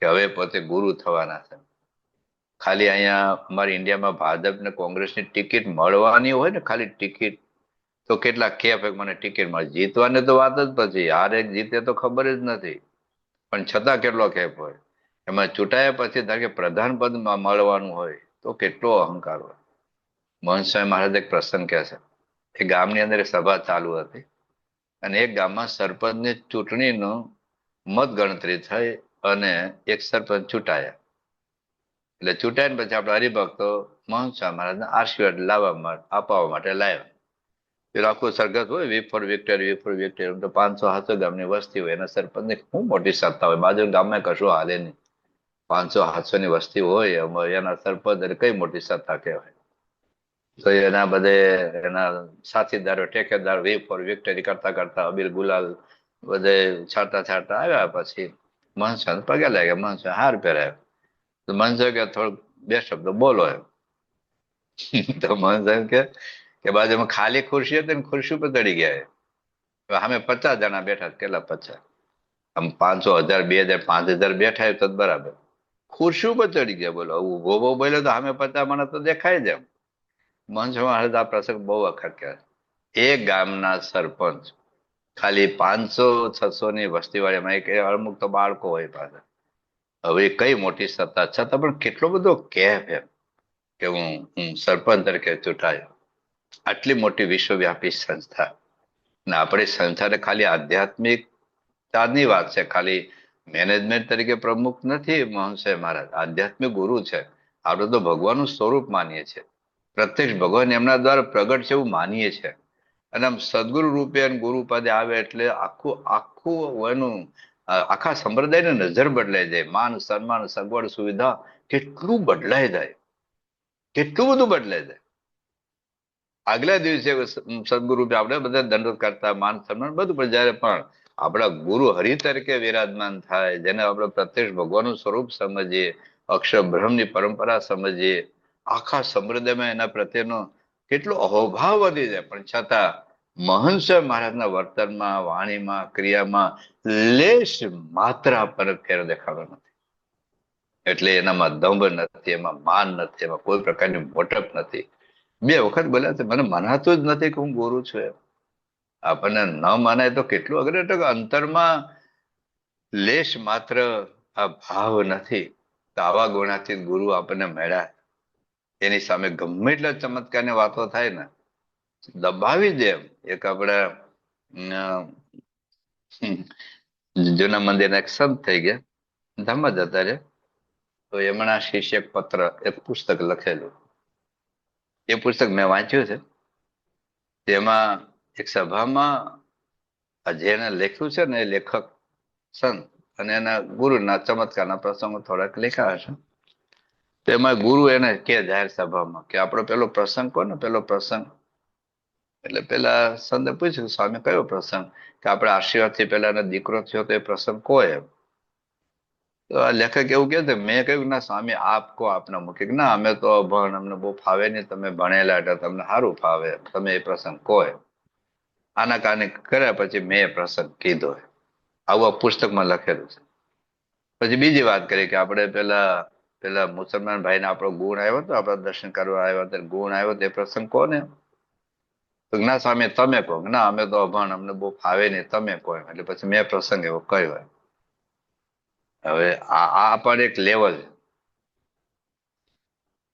કે હવે પોતે ગુરુ થવાના છે. ખાલી અહીંયા અમારી ઇન્ડિયામાં ભાજપ ને કોંગ્રેસની ટિકિટ મળવાની હોય ને, ખાલી ટિકિટ, તો કેટલા કેફ મને ટિકિટ મળે. જીતવાની તો વાત જ પછી, હારે જીતે તો ખબર જ નથી. પણ છતાં કેટલો કેફ હોય. એમાં ચૂંટાયા પછી ધારો કે પ્રધાન પદ મળવાનું હોય તો કેટલો અહંકાર હોય. મહંત સ્વામી મહારાજ એક પ્રસંગ કહે છે, એ ગામની અંદર એક સભા ચાલુ હતી અને એક ગામમાં સરપંચની ચૂંટણીનો મત ગણતરી થઈ અને એક સરપંચ ચૂંટાયા. એટલે ચૂંટાઈને પછી આપણા હરિભક્તો મહંત સ્વામી મહારાજને આશીર્વાદ અપાવવા માટે લાવ્યા. પેલો આખું સરઘસ હોય, વી ફોર વિક્ટરી, વી ફોર વિક્ટરી. તો 500-700 ગામની વસ્તી હોય, એના સરપંચની શું મોટી સત્તા હોય, બાજુ ગામમાં કશું હાલે નહીં. 500-700 ની વસ્તી હોય એના સરપંચ કઈ મોટી સત્તા કહેવાય. તો એના બધે એના સાથીદારો, ટેકેદારો વી ફોર વિક્ટરી કરતા કરતા અબીલ ગુલાલ બધે છાંટતા છાંટતા આવ્યા. પછી મહંત સ્વામી પગે લાગ્યા, મહંત સ્વામી હાર પહેરાયો. તો મહંત સ્વામી કે થોડુંક 2 શબ્દો બોલો એમ. તો મહંત સ્વામી કે બાજુમાં ખાલી ખુરશી હતી ને, ખુરશી પર ચડી ગયા. અમે 50 જણા બેઠા. કેટલા 50? આમ 500, 1000, 2000, 5000 બેઠા તો બરાબર. ખુરશી ઉપર ચડી ગયા. બોલો, ઉભો બોલ્યો તો અમે 50 માણસ તો દેખાય જ એમ. મહંત સ્વામી મહારાજ આ પ્રસંગ બહુ વખત કહે. એક ગામના સરપંચ ખાલી 500-600 ની વસ્તીવાળીમાં એક અમુક તો બાળકો હોય પાછા. હવે કઈ મોટી સત્તા, છતાં પણ કેટલો બધો કેફ એમ કે હું સરપંચ તરીકે ચૂંટાયો. આટલી મોટી વિશ્વવ્યાપી સંસ્થા. ને આપણી સંસ્થાને ખાલી આધ્યાત્મિકતાની વાત છે, ખાલી મેનેજમેન્ટ તરીકે પ્રમુખ નથી મહંસે મહારાજ, આધ્યાત્મિક ગુરુ છે. આપણે તો ભગવાનનું સ્વરૂપ માનીએ છીએ, પ્રત્યક્ષ ભગવાન એમના દ્વારા પ્રગટ છે એવું માનીએ છીએ. અને આમ સદગુરુ રૂપે અને ગુરુ પદે આવે એટલે આખું આખું એનું આખા સંપ્રદાયની નજર બદલાઈ જાય. માન સન્માન સગવડ સુવિધા કેટલું બદલાઈ જાય, કેટલું બધું બદલાઈ જાય. આગલા દિવસે સદગુરુ આપણે બધા દંડવત કરતા, માન સન્માન બધું, પણ જયારે પણ આપણા ગુરુ હરિ તરીકે વિરાજમાન થાય, જેને આપણે પ્રત્યક્ષ ભગવાનનું સ્વરૂપ સમજીએ, અક્ષર બ્રહ્મની પરંપરા સમજીએ, આખા સંપ્રદાયમાં એના પ્રત્યેનો કેટલો અહોભાવ વધી જાય. પણ છતાં મહંસ મહારાજના વર્તનમાં, વાણીમાં, ક્રિયામાં લેશ માત્ર આપણને ફેર દેખાડો નથી. એટલે એનામાં દંભ નથી, એમાં માન નથી, એમાં કોઈ પ્રકારની મોટપ નથી. 2 વખત બોલ્યા છે, મને મનાતું જ નથી કે હું ગુરુ છું એમ. આપણને ન માનાય તો કેટલું અઘરું. એટલે અંતરમાં લેશ માત્ર આ ભાવ નથી, તો આવા ગુણાતીત ગુરુ આપણને મળ્યા. એની સામે ગમે એટલા ચમત્કારની વાતો થાય ને, દબાવી દે એમ. એક આપણા જૂના મંદિરના એક સંત થઈ ગયા, ધામમાં જતા રહ્યા. તો એમના શિષ્ય પત્ર, એક પુસ્તક લખેલું. એ પુસ્તક મેં વાંચ્યું છે. તેમાં એક સભામાં જેને લખ્યું છે ને, એ લેખક સંત અને એના ગુરુના ચમત્કારના પ્રસંગો થોડાક લખ્યા હશે. તેમાં ગુરુ એને કે જાહેર સભામાં કે આપણો પેલો પ્રસંગ કોને, પેલો પ્રસંગ. એટલે પેલા સંતે પૂછ્યું, સ્વામી કયો પ્રસંગ? કે આપણે આશીર્વાદથી પેલા દીકરો થયો તો એ પ્રસંગ કો એમ. તો આ લેખક એવું કે છે, મેં કહ્યું ના સ્વામી આપ કો, આપના મુખે. ના અમે તો અભણ, અમને બહુ ફાવે નહીં, તમે ભણેલા એટલે તમને સારું ફાવે, તમે એ પ્રસંગ કહો એમ. આના કારણે કર્યા પછી મેં એ પ્રસંગ કીધો. આવું આ પુસ્તકમાં લખેલું છે. પછી બીજી વાત કરી કે આપણે પેલા પેલા મુસલમાન ભાઈને આપણો ગુણ આવ્યો હતો, આપણા દર્શન કરવા આવ્યા ત્યારે ગુણ આવ્યો, તે પ્રસંગ કોને? તો ના સ્વામી તમે કહો. ના અમે તો અભણ, અમને બહુ ફાવે નહીં, તમે કહો એમ. એટલે પછી મેં પ્રસંગ એવો કહ્યો. હવે આ પણ એક લેવલ.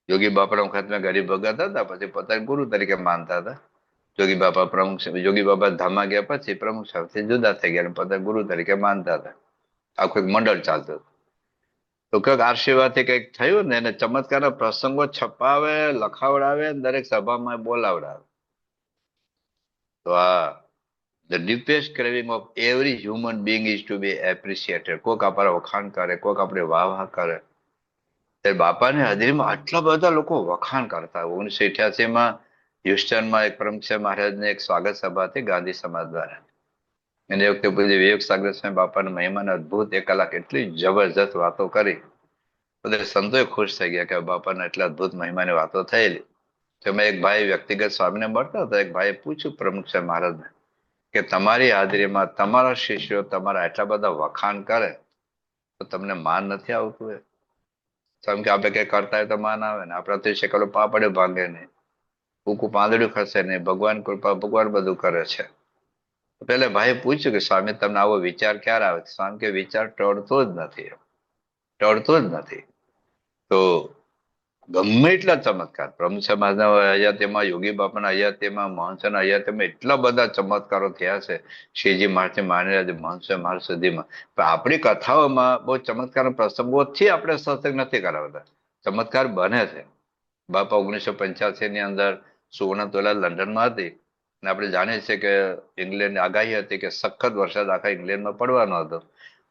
યોગી બાપા વખત મેં ગરીબ ભગત હતા, પછી પોતાને ગુરુ તરીકે માનતા હતા. જોગી બાપા પ્રમુખ, જોગી બાપા ધામા ગયા પછી પ્રમુખ સાહેબથી જુદા થઈ ગયા, પોતાને ગુરુ તરીકે માનતા હતા. આખું એક મંડળ ચાલતું હતું. તો કંઈક આશીર્વાદથી કંઈક થયું ને, એને ચમત્કારના પ્રસંગો છપાવે, લખાવડાવે, દરેક સભામાં બોલાવડાવે. તો આ the deepest craving of every human being is to be appreciated. કોઈક આપણા વખાણ કરે, કોઈક આપણે વાહ વાહ કરે. ત્યારે બાપાની હાજરીમાં આટલા બધા લોકો વખાણ કરતા. 1988માં હ્યુસ્ટનમાં એક પ્રમુખ મહારાજને એક સ્વાગત સભા હતી ગાંધી સમાજ દ્વારા. એને વખતે પછી વિવેક સાગર સ્વામી બાપાના મહિમાને અદભુત 1 કલાક એટલી જબરજસ્ત વાતો કરી. બધા સંતોએ ખુશ થઈ ગયા કે બાપાના એટલા અદભુત મહિમાની વાતો થયેલી. તેમાં એક ભાઈ વ્યક્તિગત સ્વામીને મળતા હતા. એક ભાઈએ પૂછ્યું પ્રમુખ સાહેબ મહારાજને કે તમારી હાજરીમાં તમારા શિષ્યો તમારા એટલા બધા વખાણ કરે તો તમને માન નથી આવતું? એ સ્વામી કે આપણે કઈ કરતા હોય તો માન આવે ને, આપણાથી શેકલો પાપડે ભાંગે નહીં, ભૂકું પાંદડ્યું ખસે નહીં, ભગવાન કૃપા, ભગવાન બધું કરે છે. પેલા ભાઈ પૂછ્યું કે સ્વામી તમને આવો વિચાર ક્યારે આવે? સ્વામી કે વિચાર ટળતો જ નથી, ટળતો જ નથી. તો ગમે એટલા ચમત્કાર પ્રમુખ સમાજના હયાતીમાં, યોગી બાપાના હયાતીમાં, મહંસના હયાતીમાં એટલા બધા ચમત્કારો થયા છે. શ્રીજી મહારાજથી માંડી મહંસ મહારાજ સુધીમાં. પણ આપણી કથાઓમાં બહુ ચમત્કાર પ્રસંગોથી આપણે સત્સંગ નથી કરાવતા. ચમત્કાર બને છે. બાપા 1985 ની અંદર સુવર્ણ તોલા લંડનમાં હતી અને આપણે જાણીએ છીએ કે ઇંગ્લેન્ડની આગાહી હતી કે સખત વરસાદ આખા ઇંગ્લેન્ડમાં પડવાનો હતો.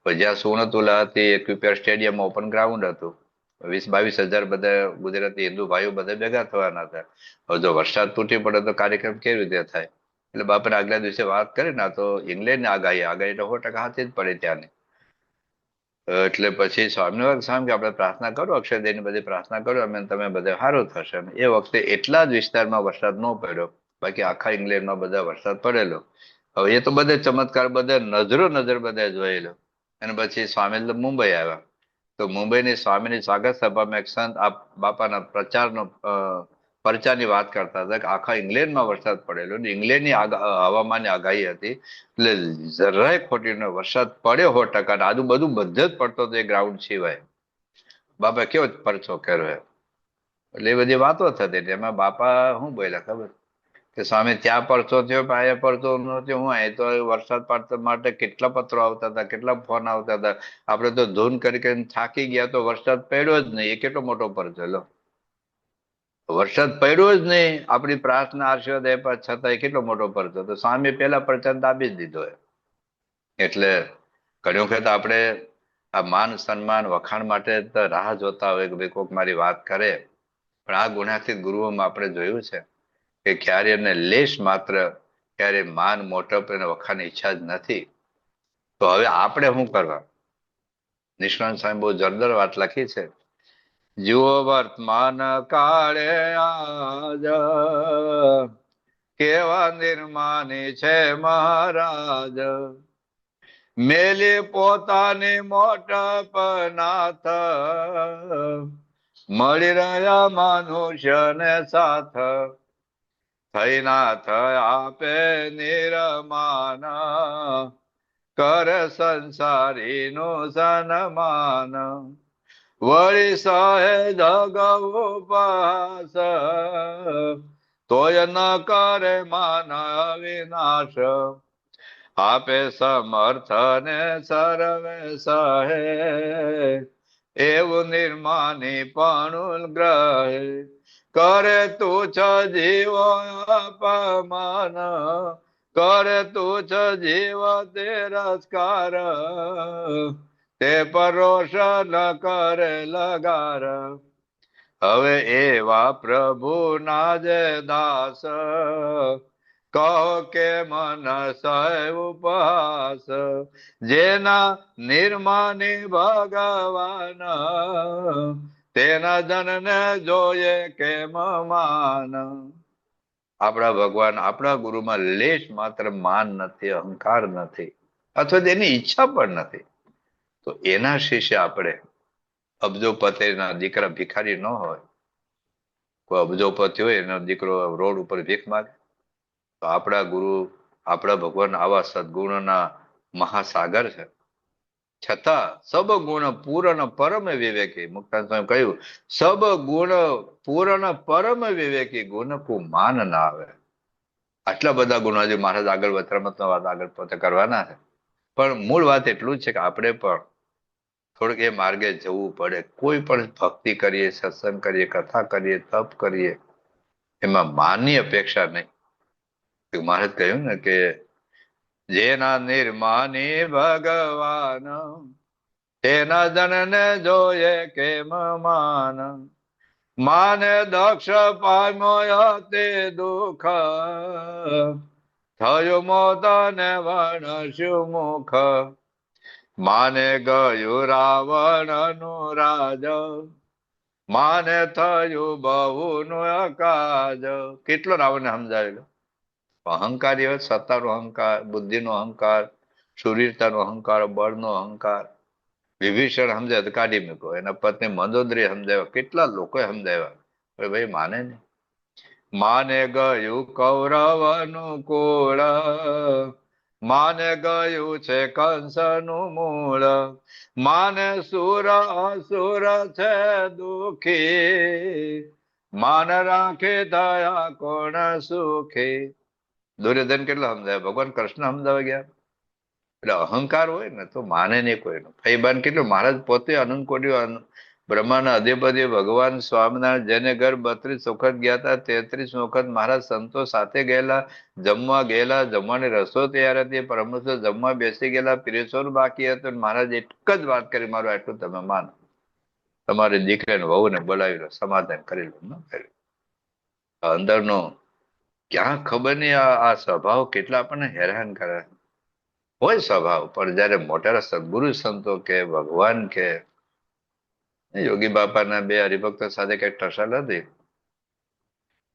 પણ જ્યાં સુવર્ણ તુલા હતી, એક્યુપેર સ્ટેડિયમ ઓપન ગ્રાઉન્ડ હતું, 20-22 હજાર બધા ગુજરાતી હિન્દુ ભાઈઓ બધા ભેગા થવાના હતા. હવે જો વરસાદ તૂટી પડે તો કાર્યક્રમ કેવી રીતે થાય? એટલે બાપાને આગલા દિવસે વાત કરી ને, તો ઇંગ્લેન્ડની આગાહી તો 100% હાથી જ પડી ત્યાંની. એટલે પછી સ્વામિનારાયણ સ્વામી કે આપણે પ્રાર્થના કરો, અક્ષરદેવની બધી પ્રાર્થના કરો, અમે તમે બધા સારું થશે. એ વખતે એટલા જ વિસ્તારમાં વરસાદ ન પડ્યો, બાકી આખા ઇંગ્લેન્ડમાં બધા વરસાદ પડેલો. હવે એ તો બધે ચમત્કાર, બધે નજર બધે જોયેલો. અને પછી સ્વામી મુંબઈ આવ્યા. તો મુંબઈની સ્વામીની સ્વાગત સભામાં એક સંત આ બાપાના પરચાની વાત કરતા હતા કે આખા ઇંગ્લેન્ડમાં વરસાદ પડેલો, ઇંગ્લેન્ડની હવામાનની આગાહી હતી. એટલે જરાય ખોટી ન, વરસાદ પડ્યો 100%, આજુ બધું બધે જ પડતો હતો એ ગ્રાઉન્ડ સિવાય. બાપા કેવો પરચો કર્યો. એટલે એ બધી વાતો થતી. એમાં બાપા શું બોલ્યા ખબર? કે કે સ્વામી ત્યાં પરચો થયો પણ અહીંયા પરચો નહોતો. હું અહીં તો વરસાદ પડતા માટે કેટલા પત્રો આવતા હતા, કેટલા ફોન આવતા હતા. આપણે તો ધૂન કરી કરીને થાકી ગયા તો વરસાદ પડ્યો જ નહીં. એ કેટલો મોટો પરચો. લો, વરસાદ પડ્યો જ નહીં, આપણી પ્રાર્થના આશીર્વાદ આપ્યા છતાંય કેટલો મોટો પરચો. તો સ્વામી પેલા પરચાદ દાબી જ દીધો. એટલે ઘણી વખત આપણે આ માન સન્માન વખાણ માટે તો રાહ જોતા હોય કે ભાઈ કોઈક મારી વાત કરે. પણ આ ગુનાથી ગુરુઓમાં આપણે જોયું છે કે ક્યારે એમને લેશ માત્ર ક્યારે માન મોટપ અને વખાણની ઈચ્છા જ નથી. તો હવે આપણે શું કરવા? નિષ્ણાંત સ્વામી બહુ જોરદાર વાત લખી છે. જુઓ વર્તમાન કાળે આજ કેવા નિર્માની છે મહારાજ. મેલી પોતાની મોટપ નાથ, મળી રહ્યા મનુષ્યને સાથ. થઈ નાથ આપે નિરમાન, કર સંસારીનું સન્માન. વળી સહેજ ઉપહાસ, તોય ન કરે માન વિનાશ. આપે સમર્થને સર્વે સહે, એવું નિર્માની પણ ગ્રહે. કરે તુચ્છ જીવો અપમાન, કરે તુચ્છ જીવ તિરસ્કાર. તે પરોષ ન કરે લગાર. હવે એવા પ્રભુ ના જે દાસ, કહો કે મન સૈવ ઉપહાસ. જેના નિર્માની ભગવાન, તેના જનને જોઈએ કેમ માન. આપણા ભગવાન આપણા ગુરુમાં લેશ માત્ર માન નથી, અહંકાર નથી, અથવા તેની ઈચ્છા પણ નથી. તો એના શિષ્ય આપણે અબજોપતિના દીકરા ભિખારી ન હોય. કોઈ અબજોપતિ હોય એનો દીકરો રોડ ઉપર ભીખ માગે, તો આપણા ગુરુ આપણા ભગવાન આવા સદગુણોના મહાસાગર છે. છતાં સબ ગુણ પૂર્ણ પરમ વિવેકી, મુક્તાનંદ સ્વામી કહ્યું સબ ગુણ પૂર્ણ પરમ વિવેકી, ગુણ કો માન ના આવે. આટલા બધા ગુણો હજી મહારાજ આગળ વચરામૃતનો વાત આગળ પોતે કરવાના છે. પણ મૂળ વાત એટલું જ છે કે આપણે પણ થોડુંક એ માર્ગે જવું પડે. કોઈ પણ ભક્તિ કરીએ, સત્સંગ કરીએ, કથા કરીએ, તપ કરીએ, એમાં માનની અપેક્ષા નહીં. મહારાજ કહ્યું ને કે જેના નિર્માની ભગવાન, તેના જનને જોઈએ કેમ માન. માને દક્ષ પામ્યો તે દુઃખ, થયું મોત ને વણસ્યું મુખ. માને ગયું રાવણ નું રાજ, માને થયું બહુ નું અકાજ. કેટલો રાવણને સમજાવેલો. અહંકારી હોય, સત્તાનો અહંકાર, બુદ્ધિનો અહંકાર, શુરીરતાનો અહંકાર, બળનો અહંકાર. વિભીષણ સમજાય તો કાઢી મૂકો. એના પત્ની મંદોદરી સમજાવ્યા, કેટલા લોકોએ સમજાવ્યા, ભાઈ માને નહીં. માને ગયું કૌરવનું કુળ, માને ગયું છે કંસનું મૂળ. માને સુર અસુર છે દુખી, માન રાખે દયા કોણ સુખી. દુર્યોધન કેટલા સમજાય, ભગવાન કૃષ્ણ સમજાવવા ગયા. એટલે અહંકાર હોય ને તો માને નહીં કોઈનું. ફઈબાન કેટલું, મહારાજ પોતે અનંત કોટી બ્રહ્માના અધિપતિ ભગવાન સ્વામિનારાયણ જેને ઘર 32 વખત ગયા હતા, 33 વખત મહારાજ સંતો સાથે ગયેલા, જમવા ગયેલા, જમવાની રસો તૈયાર હતી, પરમહંસો જમવા બેસી ગયેલા, પીરસવાનું બાકી હતું. મહારાજ એક જ વાત કરી, મારું આટલું તમે માનો, તમારી દીકરીને વહુને બોલાવી લો, સમાધાન કરી લો. ન કર્યું અંદરનો ક્યાં ખબર નહીં. આ સ્વભાવ કેટલા આપણને હેરાન કરે હોય સ્વભાવ. પણ જયારે મોટા સદગુરુ સંતો કે ભગવાન કે યોગી બાપાના બે હરિભક્તો સાથે કઈ ટસલ હતી,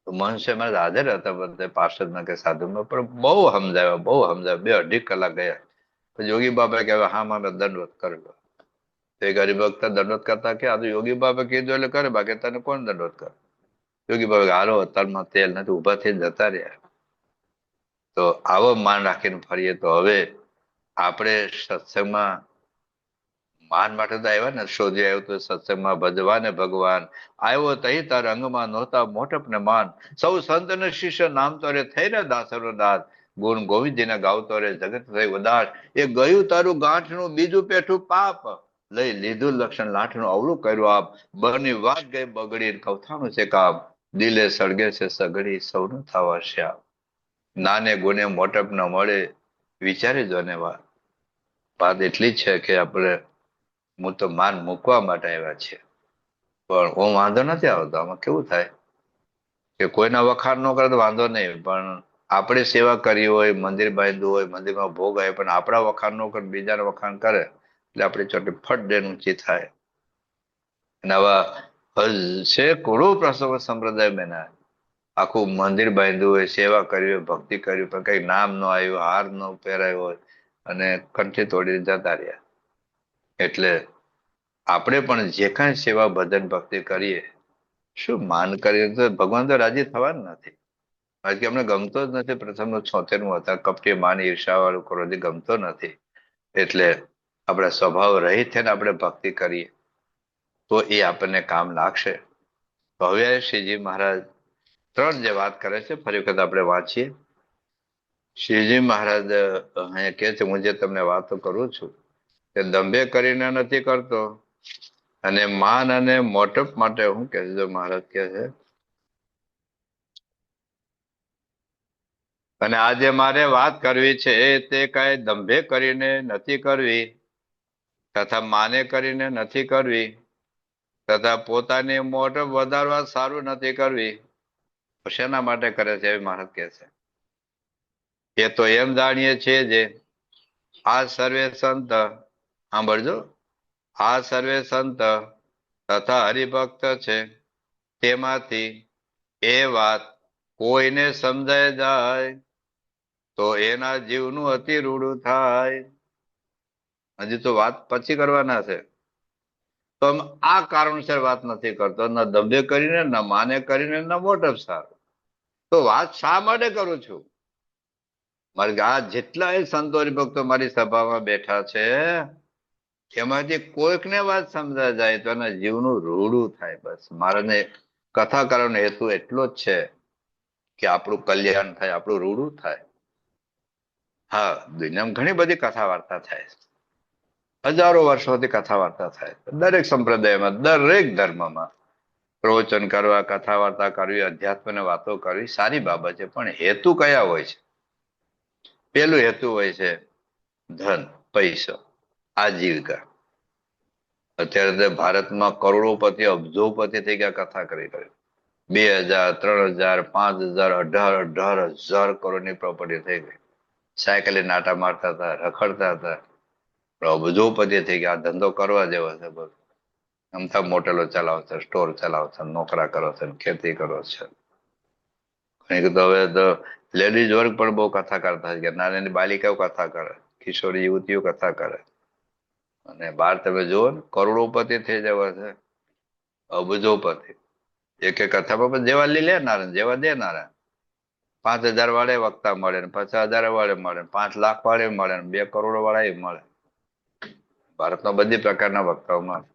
તો મનુષ્ય મારા હાજર હતા બધા પાર્ષદમાં કે સાધુમાં, પણ બહુ સમજાવ્યા, બહુ સમજાવ્યા. 2-2.5 કલાક ગયા. પછી યોગી બાપા કહેવાય, હા મારે દંડવત કરી લો. એક હરિભક્ત દંડવત કરતા કે આ તો યોગી બાપા કીધું એટલે કરે, બાકી તને કોણ દંડવત કરે? યોગી બાપા હાલો, તલમાં તેલ નથી, ઉભા થઈને જતા રહ્યા. તો આવો માન રાખીને ફરીએ તો હવે આપણે સત્સંગમાં માન માટે તો આવ્યા ને, શોધી આવ્યો તો સત્સંગમાં ભજવાને ભગવાન, આવ્યો તહી તાર અંગમાં નહોતા મોટપ ને માન, સૌ સંત ને શિષ્ય નામ તો રે થઈ ને દાસરો દાસ, ગુણ ગોવિંદજીને ગાવતો રે જગત થઈ ઉદાસ, એ ગયું તારું ગાંઠનું બીજું પેઠું પાપ, લઈ લીધું લક્ષણ લાઠનું અવળું કર્યું આપ, બની વાત ગઈ બગડી કવથાનું છે કામ, દિલે સળગે છે સગડી સૌનું થવા શ્યામ, નાને ગુને મોટપ ન મળે વિચારી જો ને વાત. વાત એટલી જ છે કે આપણે, હું તો માન મૂકવા માટે આવ્યા છે, પણ હું વાંધો નથી આવતો. આમાં કેવું થાય કે કોઈના વખાણ ન કરે તો વાંધો નહીં, પણ આપણે સેવા કરી હોય, મંદિર બાંધ્યું હોય, મંદિરમાં ભોગ આવે, પણ આપણા વખાણ ન કરે, બીજાના વખાણ કરે એટલે આપણી ચોટી ફટ દે ઊંચી થાય. અને આવા છે કરોડો પ્રસંગો સંપ્રદાય બેના, આખું મંદિર બાંધ્યું હોય, સેવા કરી હોય, ભક્તિ કરી, પણ કઈ નામ ન આવ્યું, હાર ન પહેરાયો હોય અને કંઠી તોડીને જતા રહ્યા. એટલે આપણે પણ જે કાંઈ સેવા ભજન ભક્તિ કરીએ, શું માન કરીએ તો ભગવાન તો રાજી થવાના નથી. કારણ કે અમને ગમતો જ નથી. પ્રથમનું 76મું હતા, કપટી માન ઈર્ષા વાળું ક્રોધી ગમતો નથી. એટલે આપણા સ્વભાવ રહિત થઈને આપણે ભક્તિ કરીએ તો એ આપણને કામ લાગશે. તો હવે શ્રીજી મહારાજ ત્રણ જે વાત કરે છે ફરી વખત આપણે વાંચીએ. શ્રીજી મહારાજ અહીંયા કહે છે, હું જે તમને વાતો કરું છું તે દંભે કરીને નથી કરતો, અને માન અને મોટપ માટે હું કહે છે મહારાજ કહે છે, અને આજે મારે વાત કરવી છે તે કઈ દંભે કરીને નથી કરવી, તથા માને કરીને નથી કરવી, તથા પોતાની મોટપ વધારવા સારું નથી કરવી. શેના માટે કરે છે એવી મહારાજ કહે છે, એ તો એમ જાણીએ છીએ જે આ સર્વે સંત, સાંભળજો, આ સર્વે સંત તથા હરિભક્ત છે, તેમાંથી એ વાત કોઈને સમજાય જાય તો એના જીવનું અતિ રૂડું થાય. હજી તો વાત પછી કરવાના છે. તો આ કારણસર વાત નથી કરતો, ન દંભે કરીને, ન માને કરીને, ન મોટપ સારું. તો વાત શા માટે કરું છું? મારે આ જેટલા સંતો હરિભક્તો મારી સભામાં બેઠા છે એમાંથી કોઈકને વાત સમજાય જાય તો એના જીવનું રૂડું થાય. બસ મારે કથા કરવાનો હેતુ એટલો જ છે કે આપણું કલ્યાણ થાય, આપણું રૂડું થાય. હા, દુનિયામાં ઘણી બધી કથા વાર્તા થાય, હજારો વર્ષોથી કથા વાર્તા થાય, દરેક સંપ્રદાયમાં, દરેક ધર્મમાં પ્રવચન કરવા, કથા વાર્તા કરવી, અધ્યાત્મની વાતો કરવી સારી બાબત છે, પણ હેતુ કયા હોય છે? પેલું હેતુ હોય છે ધન, પૈસો, આજીવિકા. અત્યારે ભારતમાં કરોડોપતિ, અબજોપતિ થઈ ગયા કથા કરી કરી. 2000, 3000, 5000, 18,000 કરોડની પ્રોપર્ટી થઈ ગઈ. સાયકલે નાટા મારતા હતા, રખડતા હતા, અબજોપતિ થઈ ગયા. ધંધો કરવા જેવો છે. બસ અમથા મોટેલો ચલાવો છે, સ્ટોર ચલાવો છે, નોકરા કરો છે, ખેતી કરો છે. તો હવે તો લેડીઝ વર્ગ પણ બહુ કથા કરતા છે. નાની બાલિકાઓ કથા કરે, કિશોરી યુવતીઓ કથા કરે. અને બહાર તમે જુઓ ને, કરોડોપતિ થઈ જવા છે, અબજોપતિ. એક એક કથામાં જેવા લેનારા જેવા દેનારા. 5,000 વાળે વક્તા મળે, 50,000 વાળે મળે, 5 લાખ વાળે મળે, 2 કરોડ વાળા મળે. ભારતમાં બધી પ્રકારના વક્તાઓ મળે.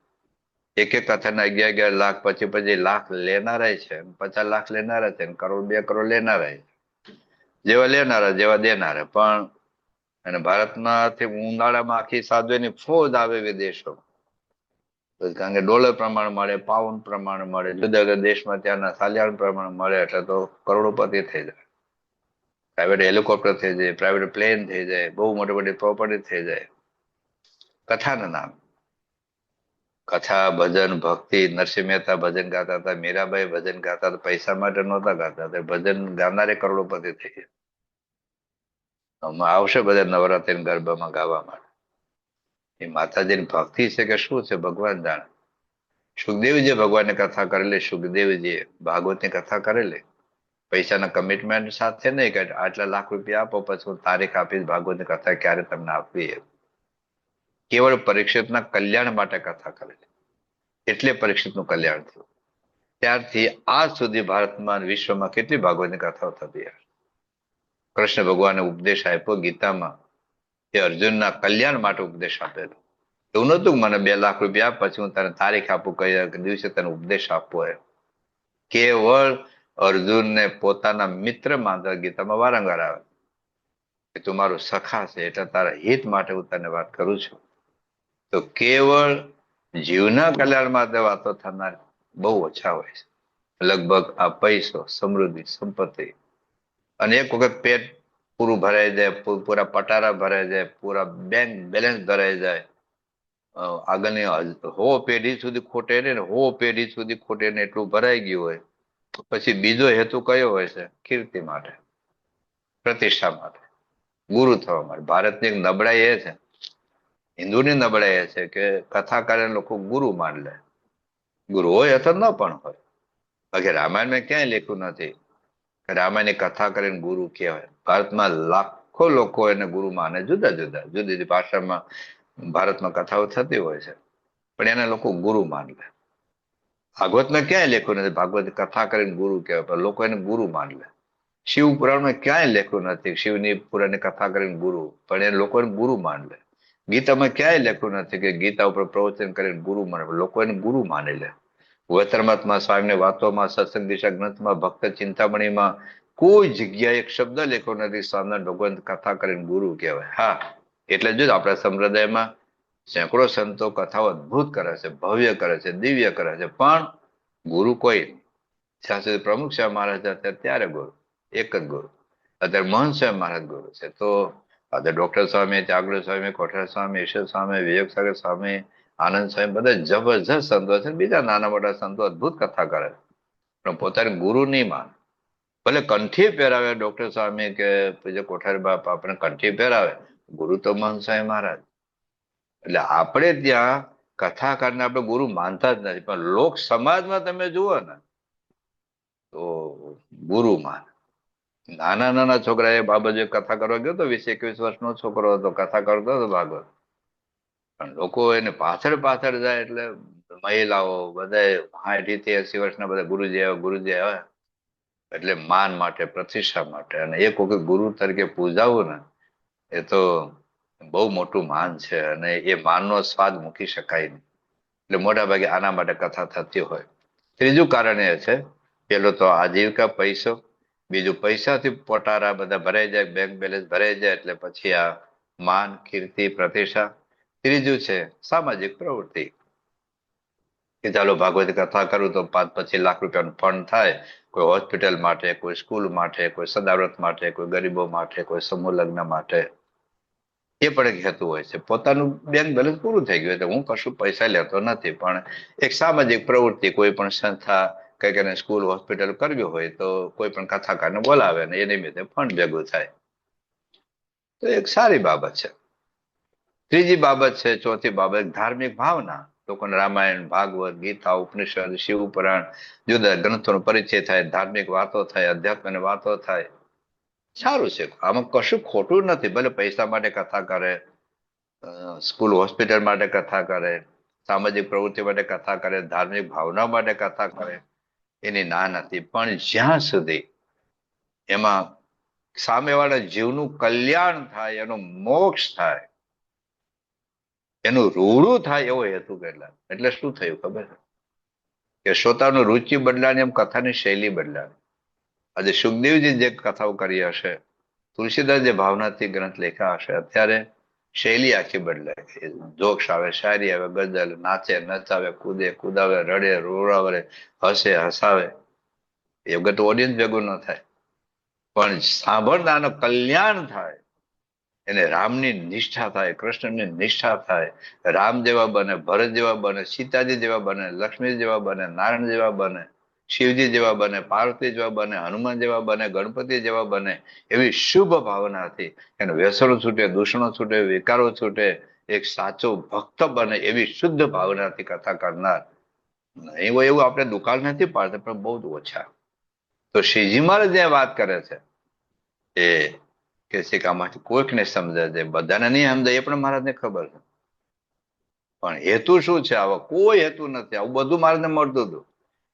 એક એક કથાના 11,11 લાખ, પછી લાખ લેનારા છે, 50 લાખ લેનારા છે, કરોડ 2 કરોડ લેનારા છે. જેવા લેનારા જેવા દેનારા. પણ અને ભારતમાંથી ઉનાળામાં આખી સાધુની ફોજ આવે વિદેશો, કારણ કે ડોલર પ્રમાણ મળે, પાઉન્ડ પ્રમાણ મળે, જુદા જુદા દેશમાં ત્યાંના સાલિયાણ પ્રમાણ મળે, એટલે તો કરોડોપતિ થઈ જાય. પ્રાઇવેટ હેલિકોપ્ટર થઈ જાય, પ્રાઇવેટ પ્લેન થઈ જાય, બહુ મોટી મોટી પ્રોપર્ટી થઈ જાય કથાના નામ. કથા, ભજન, ભક્તિ. નરસિંહ મહેતા ભજન ગાતા હતા, મીરાબાઈ ભજન ગાતા હતા, પૈસા માટે નહોતા ગાતા. ભજન ગાનારે કરોડોપતિ થઈ ગયા. આવશે બધા નવરાત્રી ગરબામાં ગાવા માટે. એ માતાજીની ભક્તિ છે કે શું છે ભગવાન જાણે. સુખદેવજીએ ભગવાનની કથા કરેલી, સુખદેવજીએ ભાગવતની કથા કરેલી. પૈસાના કમિટમેન્ટ સાથે નહીં કે આટલા લાખ રૂપિયા આપો પછી હું તારીખ આપીશ ભાગવતની કથા ક્યારે તમને આપવી. કેવળ પરીક્ષિતના કલ્યાણ માટે કથા કરેલી, એટલે પરીક્ષિતનું કલ્યાણ થયું. ત્યારથી આજ સુધી ભારતમાં વિશ્વમાં કેટલી ભાગવતની કથાઓ થતી. કૃષ્ણ ભગવાને ઉપદેશ આપ્યો ગીતામાં, એ અર્જુનના કલ્યાણ માટે ઉપદેશ આપેલો. એવું નતું કે મને 2 લાખ રૂપિયા આપ, પછી હું તને તારીખ આપું કઈ દિવસે તને ઉપદેશ આપવો હોય. કેવળ અર્જુનને પોતાના મિત્ર માનતા ગીતામાં વારંવાર આવે કે તું મારો સખા છે, એટલે તારા હિત માટે હું તને વાત કરું છું. તો કેવળ જીવના કલ્યાણ માટે વાતો થનાર બહુ ઓછા હોય છે. લગભગ આ પૈસો, સમૃદ્ધિ, સંપત્તિ અને એક વખત પેટ પૂરું ભરાઈ જાય, પૂરા પટારા ભરાઈ જાય, પૂરા બેંક બેલેન્સ ભરાઈ જાય, આગળની પેઢી સુધી ખોટે ને પેઢી સુધી ખોટે ને એટલું ભરાઈ ગયું હોય, પછી બીજો હેતુ કયો હોય છે? કીર્તિ માટે, પ્રતિષ્ઠા માટે, ગુરુ થવા માટે. ભારતની એક નબળાઈ એ છે, હિન્દુની નબળાઈ એ છે કે કથાકારને લોકો ગુરુ માન લે. ગુરુ હોય અથવા ન પણ હોય. બાકી રામાયણમાં ક્યાંય લખ્યું નથી કે રામાયણની કથા કરીને ગુરુ કહેવાય. ભારતમાં લાખો લોકો એને ગુરુ માને, જુદી જુદી ભાષામાં ભારતમાં કથાઓ થતી હોય છે, પણ એને લોકો ગુરુ માન લે. ભાગવતમાં ક્યાંય લખ્યું નથી ભાગવત કથા કરીને ગુરુ કહેવાય, પણ લોકો એને ગુરુ માન લે. શિવ પુરાણમાં ક્યાંય લખ્યું નથી શિવની પુરાણની કથા કરીને ગુરુ, પણ એ લોકો એને ગુરુ માન લે. ગીતામાં ક્યાંય લખ્યું નથી કે ગીતા ઉપર પ્રવચન કરીને ગુરુ માને, લોકો એને ગુરુ માની લે. વતરમાત્મા સ્વામીની વાતોમાં, સત્સંગ દિશા ગ્રંથમાં, ભક્ત ચિંતામણીમાં કોઈ જગ્યાએ એક શબ્દ લખ્યો નથી સ્વામિનારાયણ ભગવાન કથા કરીને ગુરુ કહેવાય. હા, એટલે જો આપણા સંપ્રદાયમાં સેંકડો સંતો કથાઓ અદભુત કરે છે, ભવ્ય કરે છે, દિવ્ય કરે છે, પણ ગુરુ કોઈ નહીં. જ્યાં સુધી પ્રમુખ સાહેબ મહારાજ હતા ત્યારે ગુરુ, એક જ ગુરુ. અત્યારે મહંત સાહેબ મહારાજ ગુરુ છે. તો અત્યારે ડોક્ટર સ્વામી, ત્યાગરાજ સ્વામી, કોઠાર સ્વામી, ઈશ્વર સ્વામી, વિવેક સાગર સ્વામી, આનંદ સ્વામી, બધા જબરજસ્ત સંતો છે. બીજા નાના મોટા સંતો અદભુત કથા કરે, પણ પોતાને ગુરુ નહીં માન. ભલે કંઠી પહેરાવે ડોક્ટર સ્વામી કે પૂજ્ય કોઠારી બાપ આપણે કંઠી પહેરાવે, ગુરુ તો મહંત સ્વામી મહારાજ. એટલે આપણે ત્યાં કથાકારને આપણે ગુરુ માનતા જ નથી, પણ લોક સમાજમાં તમે જુઓ ને તો ગુરુ માન. નાના નાના છોકરા એ બાબતે કથા કરવા ગયો તો, 20-21 વર્ષનો છોકરો હતો, કથા કરતો હતો ભાગવત. પણ લોકો એને પાછળ પાછળ જાય, એટલે મહિલાઓ બધા 60-80 વર્ષના બધા ગુરુજી આવ્યા, ગુરુજી આવ્યા, એટલે માન માટે, પ્રતિષ્ઠા માટે. અને એક વખત ગુરુ તરીકે પૂજાવું ને, એ તો બહુ મોટું માન છે, અને એ માનનો સ્વાદ મૂકી શકાય નહીં. એટલે મોટા ભાગે આના માટે કથા થતી હોય. ત્રીજું કારણ એ છે, પેલો તો આજીવિકા, પૈસો. બીજું પૈસાથી પોટારા બધા ભરાઈ જાય, બેંક બેલેન્સ ભરાઈ જાય, એટલે પછી આ માન, કીર્તિ, પ્રતિષ્ઠા. ત્રીજું છે સામાજિક પ્રવૃત્તિ, કે ચાલો ભાગવત કથા કરું તો 5-25 લાખ રૂપિયાનું ફંડ થાય, કોઈ હોસ્પિટલ માટે, કોઈ સ્કૂલ માટે, કોઈ સદાવ્રત માટે, કોઈ ગરીબો માટે, કોઈ સમૂહ લગ્ન માટે. એ પણ એક હેતુ હોય છે. પોતાનું બેંક બેલેન્સ પૂરું થઈ ગયું એટલે હું કશું પૈસા લેતો નથી, પણ એક સામાજિક પ્રવૃત્તિ, કોઈ પણ સંસ્થા કંઈક એને સ્કૂલ, હોસ્પિટલ કરવી હોય તો કોઈ પણ કથાકારને બોલાવે ને એ નિમિત્તે ફંડ ભેગું થાય, તો એક સારી બાબત છે. ત્રીજી બાબત છે, ચોથી બાબત ધાર્મિક ભાવના. લોકોને રામાયણ, ભાગવત, ગીતા, ઉપનિષદ, શિવ પુરાણ, જુદા ગ્રંથોનો પરિચય થાય, ધાર્મિક વાતો થાય, અધ્યાત્મની વાતો થાય. સારું છે, આમાં કશું ખોટું નથી. ભલે પૈસા માટે કથા કરે, સ્કૂલ હોસ્પિટલ માટે કથા કરે, સામાજિક પ્રવૃત્તિ માટે કથા કરે, ધાર્મિક ભાવના માટે કથા કરે, એની ના નથી. પણ જ્યાં સુધી એમાં સામેવાળા જીવનું કલ્યાણ થાય, એનો મોક્ષ થાય, એનું રૂડું થાય એવો હેતુ કેટલા. એટલે શું થયું ખબર છે કે શ્રોતાનું રુચિ બદલાની, એમ કથાની શૈલી બદલાની. આજે સુખદેવજી જે કથાઓ કરી હશે, તુલસીદાસ જે ભાવનાથી ગ્રંથ લેખા હશે, અત્યારે શૈલી આખી બદલાય. જોક્સ આવે, શાયરી આવે, ગઝલ, નાચે, નચાવે, કૂદે, કુદાવે, રડે, રોડાવે, હસે, હસાવે. એ વખત ઓડિયન્સ ભેગું ન થાય, પણ સાંભળનારનો કલ્યાણ થાય, એને રામની નિષ્ઠા થાય, કૃષ્ણની નિષ્ઠા થાય, રામ જેવા બને, ભરત જેવા બને, સીતાજી જેવા બને, લક્ષ્મી જેવા બને, નારાયણ જેવા બને, શિવજી જેવા બને, પાર્વતી જેવા બને, હનુમાન જેવા બને, ગણપતિ જેવા બને, એવી શુભ ભાવનાથી એને વ્યસનો છૂટે, દૂષણો છૂટે, વિકારો છૂટે, એક સાચો ભક્ત બને, એવી શુદ્ધ ભાવનાથી કથા કરનાર. એવું એવું આપણે દુકાળ નથી પાડતા, પણ બહુ જ ઓછા. તો શ્રીજી મહારાજ જે વાત કરે છે એ કે છે કે આમાંથી કોઈકને સમજાય છે, બધાને નહીં સમજાય એ પણ મહારાજને ખબર છે. પણ હેતુ શું છે? આવો કોઈ હેતુ નથી. આવું બધું મહારાજને મળતું હતું.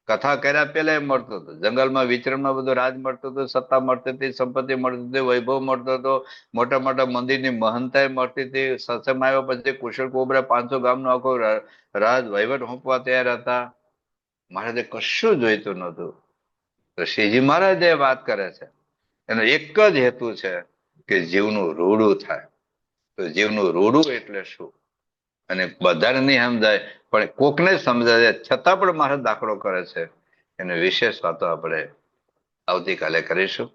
કથા કર્યા પેલા મળતું હતું, જંગલમાં વિચરણમાં બધું રાજ મળતું હતું, સત્તા મળતી હતી, સંપત્તિ મળતી હતી, વૈભવ મળતો હતો, મોટા મોટા મંદિરની મહાનતા મળતી હતી. સત્સંગ આવ્યા પછી કુશળ કોબરા 500 ગામનો આખો રાજ વહીવટ સોંપવા તૈયાર હતા. મહારાજે કશું જોઈતું નહોતું. તો શ્રીજી મહારાજ એ વાત કરે છે, એનો એક જ હેતુ છે કે જીવનું રૂડું થાય. તો જીવનું રૂડું એટલે શું, અને બધાને નહીં સમજાય, પણ કોકને સમજાય છતાં પણ મારો દાખલો કરે છે. એને વિશેષ વાતો આપણે આવતીકાલે કરીશું.